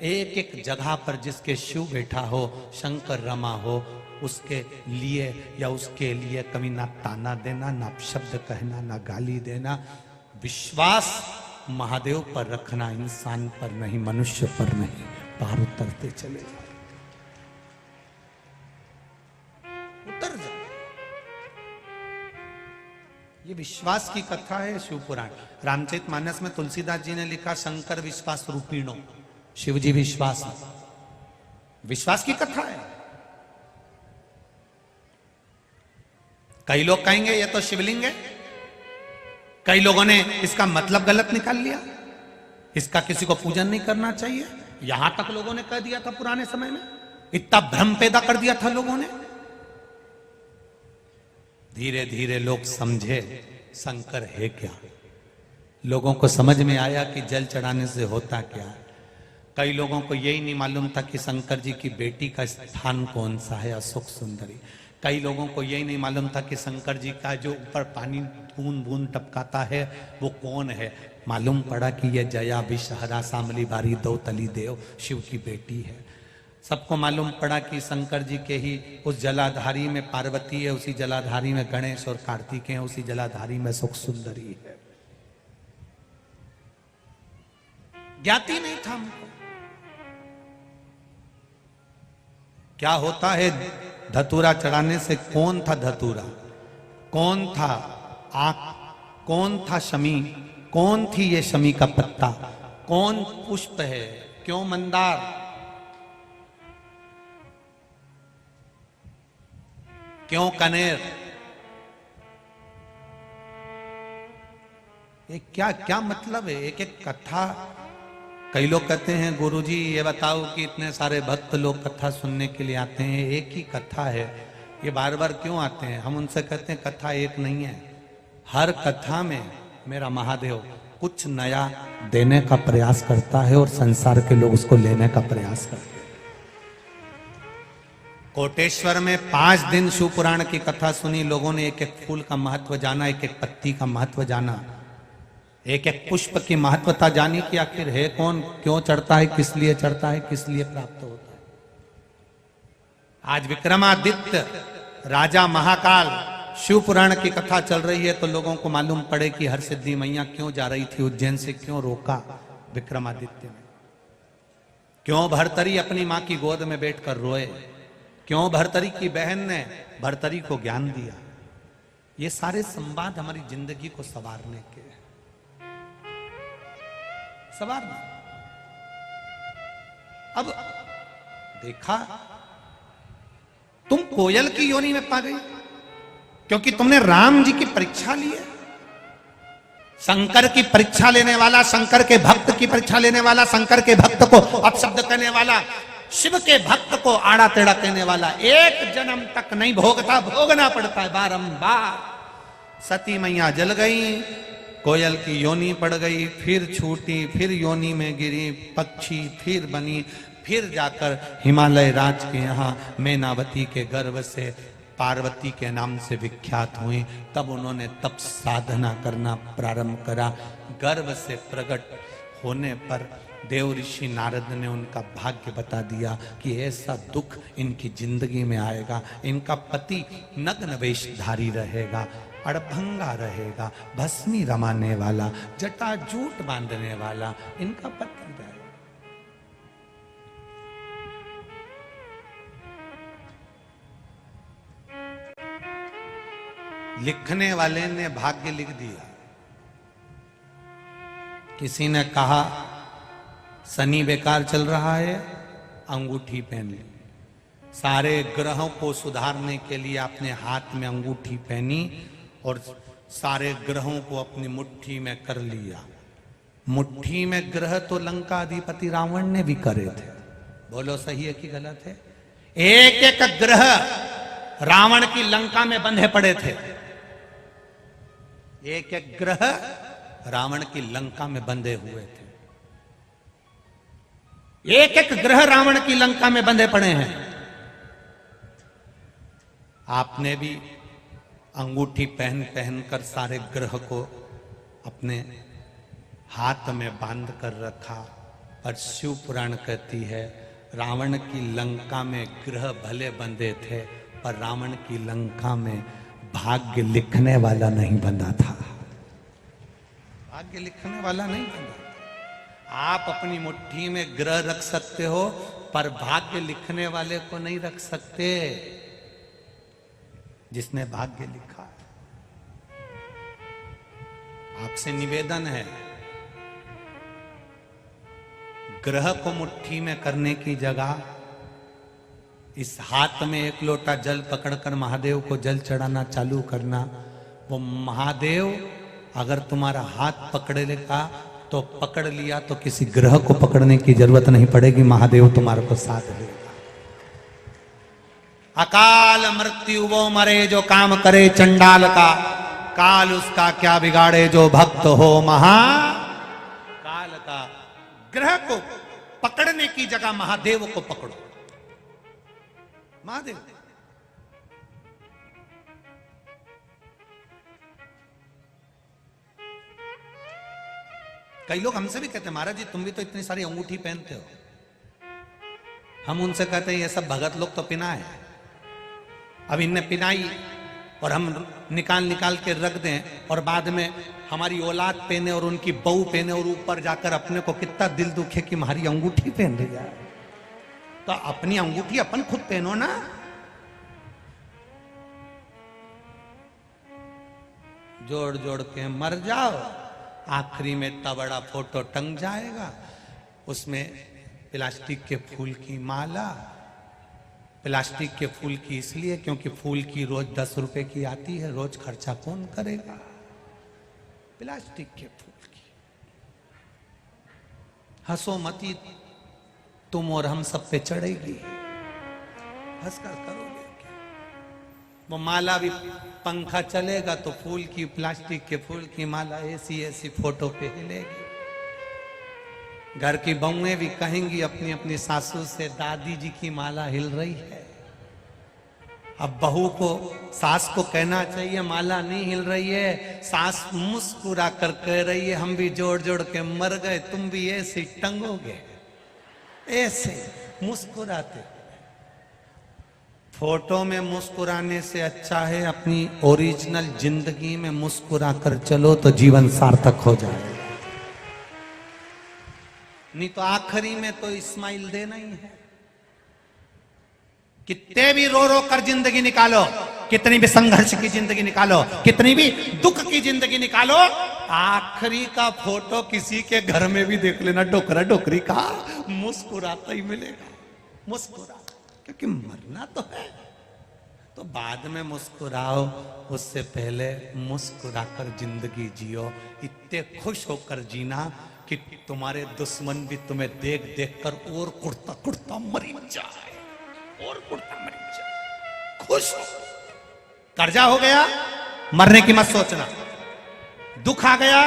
एक एक जगह पर जिसके शिव बैठा हो, शंकर रमा हो, उसके लिए या उसके लिए कभी ना ताना देना, ना शब्द कहना, ना गाली देना। विश्वास महादेव पर रखना, इंसान पर नहीं, मनुष्य पर नहीं। पार उतरते चले जाओ, उतर जाओ। ये विश्वास की कथा है। शिव पुराण रामचरितमानस में तुलसीदास जी ने लिखा, शंकर विश्वास रूपीणो, शिव जी विश्वास, विश्वास की कथा है। कई लोग कहेंगे ये तो शिवलिंग है, कई लोगों ने इसका मतलब गलत निकाल लिया, इसका किसी को पूजन नहीं करना चाहिए, यहां तक लोगों ने कह दिया था पुराने समय में, इतना भ्रम पैदा कर दिया था लोगों ने। धीरे धीरे लोग समझे शंकर है क्या, लोगों को समझ में आया कि जल चढ़ाने से होता क्या। कई लोगों को यही नहीं मालूम था कि शंकर जी की बेटी का स्थान कौन सा है, अशोक सुंदरी। कई लोगों को यही नहीं मालूम था कि शंकर जी का जो ऊपर पानी बूंद बूंद टपकाता है वो कौन है। मालूम पड़ा कि यह जया विषहरा सामली बारी दो तली देव शिव की बेटी है। सबको मालूम पड़ा कि शंकर जी के ही उस जलाधारी में पार्वती है, उसी जलाधारी में गणेश और कार्तिक है, उसी जलाधारी में सुख सुंदरी है। ज्ञाति नहीं था हमको क्या होता है। धतूरा चढ़ाने से कौन था धतूरा, कौन था आंख, कौन था शमी, कौन थी ये शमी का पत्ता, कौन पुष्प है, क्यों मंदार, क्यों कनेर, ये क्या क्या मतलब है। एक एक कथा कई लोग कहते हैं गुरुजी ये बताओ कि इतने सारे भक्त लोग कथा सुनने के लिए आते हैं, एक ही कथा है, ये बार बार क्यों आते हैं? हम उनसे कहते हैं कथा एक नहीं है, हर कथा में मेरा महादेव कुछ नया देने का प्रयास करता है और संसार के लोग उसको लेने का प्रयास करते हैं। कोटेश्वर में 5 दिन शिव पुराण की कथा सुनी, लोगों ने एक एक फूल का महत्व जाना, एक एक पत्ती का महत्व जाना, एक एक पुष्प की महत्वता जानी कि आखिर है कौन, क्यों चढ़ता है, किस लिए चढ़ता है, किस लिए प्राप्त होता है। आज विक्रमादित्य राजा महाकाल शिव पुराण की कथा चल रही है तो लोगों को मालूम पड़े कि हर सिद्धि मैया क्यों जा रही थी उज्जैन से, क्यों रोका विक्रमादित्य ने, क्यों भर्तरी अपनी मां की गोद में बैठकर रोए, क्यों भर्तरी की बहन ने भर्तरी को ज्ञान दिया। ये सारे संवाद हमारी जिंदगी को संवारने के हैं, संवारना। अब देखा तुम कोयल की योनि में पा गई क्योंकि तुमने राम जी की परीक्षा ली है। शंकर की परीक्षा लेने वाला, शंकर के भक्त की परीक्षा लेने वाला, शंकर के भक्त को अपशब्द करने वाला, शिव के भक्त को आड़ा टेढ़ा कहने वाला एक जन्म तक नहीं भोगता, भोगना पड़ता है बारंबार। सती मैया जल गई, कोयल की योनि पड़ गई, फिर छूटी, फिर योनि में गिरी, पक्षी फिर बनी, फिर जाकर हिमालय राज के यहाँ मैनावती के गर्भ से पार्वती के नाम से विख्यात हुई। तब उन्होंने तप साधना करना प्रारंभ करा। गर्भ से प्रकट होने पर देव ऋषि नारद ने उनका भाग्य बता दिया कि ऐसा दुख इनकी जिंदगी में आएगा, इनका पति नग्न वेशधारी रहेगा, अड़भंगा रहेगा, भस्मी रमाने वाला, जटाजूट बांधने वाला इनका पति रहेगा। लिखने वाले ने भाग्य लिख दिया। किसी ने कहा शनि बेकार चल रहा है, अंगूठी पहन ली। सारे ग्रहों को सुधारने के लिए आपने हाथ में अंगूठी पहनी और सारे ग्रहों को अपनी मुट्ठी में कर लिया। मुट्ठी में ग्रह तो लंका अधिपति रावण ने भी करे थे, बोलो सही है कि गलत है? एक एक ग्रह रावण की लंका में बंधे पड़े थे, एक एक ग्रह रावण की लंका में बंधे हुए थे, एक एक ग्रह रावण की लंका में बंधे पड़े हैं। आपने भी अंगूठी पहन पहन कर सारे ग्रह को अपने हाथ में बांध कर रखा। पर शिव पुराण कहती है रावण की लंका में ग्रह भले बंधे थे पर रावण की लंका में भाग्य लिखने वाला नहीं बंधा था। भाग्य लिखने वाला नहीं बंधा। आप अपनी मुट्ठी में ग्रह रख सकते हो पर भाग्य लिखने वाले को नहीं रख सकते, जिसने भाग्य लिखा। आपसे निवेदन है, ग्रह को मुट्ठी में करने की जगह इस हाथ में एक लोटा जल पकड़कर महादेव को जल चढ़ाना चालू करना। वो महादेव अगर तुम्हारा हाथ पकड़ेगा तो पकड़ लिया तो किसी ग्रह को पकड़ने की जरूरत नहीं पड़ेगी, महादेव तुम्हारे को साथ देगा। अकाल मृत्यु वो मरे जो काम करे चंडाल का, काल उसका क्या बिगाड़े जो भक्त हो महाकाल का। ग्रह को पकड़ने की जगह महादेव को पकड़ो। महादेव कई लोग हमसे भी कहते हैं महाराज जी तुम भी तो इतनी सारी अंगूठी पहनते हो। हम उनसे कहते हैं ये सब भगत लोग तो पिना है, अब इनने पिनाई और हम निकाल निकाल के रख दें और बाद में हमारी औलाद पहने और उनकी बहू पहने और ऊपर जाकर अपने को कितना दिल दुखे कि हमारी अंगूठी पहन रही है। तो अपनी अंगूठी अपन खुद पहनो ना। जोड़ जोड़ के मर जाओ, आखिरी में इतना बड़ा फोटो टंग जाएगा, उसमें प्लास्टिक के फूल की माला। प्लास्टिक के फूल की इसलिए क्योंकि फूल की रोज 10 रुपए की आती है, रोज खर्चा कौन करेगा प्लास्टिक के फूल की। हंसो मती, तुम और हम सब पे चढ़ेगी, हंस कर करोगे क्या? वो माला भी, पंखा चलेगा तो फूल की, प्लास्टिक के फूल की माला ऐसी ऐसी फोटो पे हिलेगी। घर की बहुएं भी कहेंगी अपनी अपनी सासू से, दादी जी की माला हिल रही है। अब बहू को, सास को कहना चाहिए माला नहीं हिल रही है, सास मुस्कुरा कर कह रही है हम भी जोड़ जोड़ के मर गए, तुम भी ऐसे टंगोगे, ऐसे मुस्कुराते। फोटो में मुस्कुराने से अच्छा है अपनी ओरिजिनल जिंदगी में मुस्कुरा कर चलो तो जीवन सार्थक हो जाए। नहीं तो आखिरी में तो इस्माइल देना ही है। कितने भी रो रो कर जिंदगी निकालो, कितनी भी संघर्ष की जिंदगी निकालो, कितनी भी दुख की जिंदगी निकालो, आखिरी का फोटो किसी के घर में भी देख लेना, डोकरा डोकरी का, मुस्कुराता ही मिलेगा, मुस्कुरा, क्योंकि मरना तो है। तो बाद में मुस्कुराओ, उससे पहले मुस्कुरा कर जिंदगी जियो। इतने खुश होकर जीना कि तुम्हारे दुश्मन भी तुम्हें देख देख कर और कुर्ता कुर्ता मरी जाए, और कुर्ता मरी जाए। खुश हो। कर्जा हो गया, मरने की मत सोचना। दुख आ गया,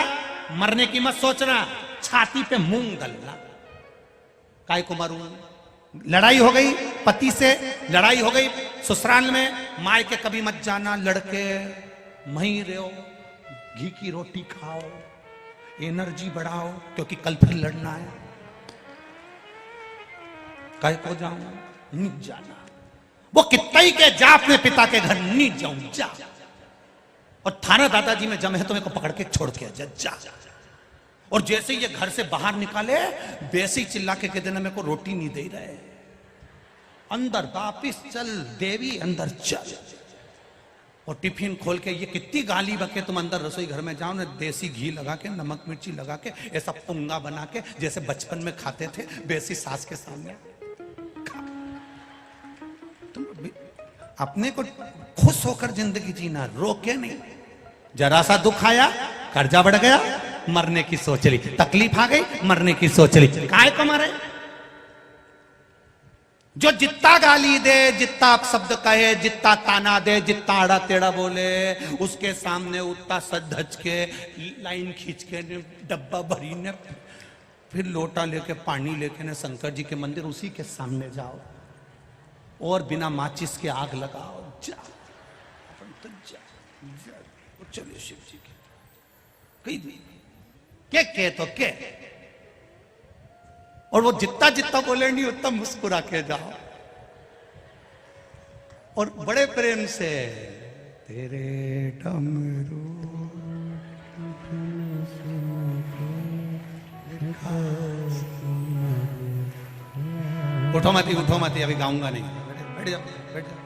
मरने की मत सोचना। छाती पे मूंग दलना, काय को मरूं। लड़ाई हो गई पति से, लड़ाई हो गई ससुराल में, माय के कभी मत जाना। लड़के वहीं रहो, घी की रोटी खाओ, एनर्जी बढ़ाओ, क्योंकि कल फिर लड़ना है। काय को जाऊं, नहीं जाना। वो कितना ही के जा अपने पिता के घर, नहीं जाऊं, जा। और थाना दादाजी में जम है तो मेरे को पकड़ के छोड़ के जा। और जैसे ही ये घर से बाहर निकाले, वैसे ही चिल्ला के देना मेरे को रोटी नहीं दे रहे, अंदर वापिस चल देवी, अंदर चल। और टिफिन खोल के ये कितनी गाली बके, तुम अंदर रसोई घर में जाओ ना, देसी घी लगा के, नमक मिर्ची लगा के, ऐसा पुंगा बना के जैसे बचपन में खाते थे, वैसी सास के सामने तुम अपने को खुश होकर जिंदगी जीना, रोके नहीं। जरा सा दुख आया, कर्जा बढ़ गया, मरने की सोच ली, तकलीफ आ गई, मरने की सोच ली। काय को मरे? जो जितना गाली दे, जितना शब्द कहे, जितना ताना दे, जितना आड़ा टेढ़ा बोले, उसके सामने उतना सज धज के लाइन खींच के डब्बा भरी ने, फिर लोटा लेके पानी लेके ने शंकर जी के मंदिर, उसी के सामने जाओ और बिना माचिस के आग लगाओ। जा तो जा, चलिए शिव जी के तो के। और वो जितना जितना बोले नहीं उतना मुस्कुरा के जाओ, और बड़े प्रेम से तेरे डमरू उठो मती, अभी गाऊंगा नहीं, बैठ जाओ, बैठ जाओ।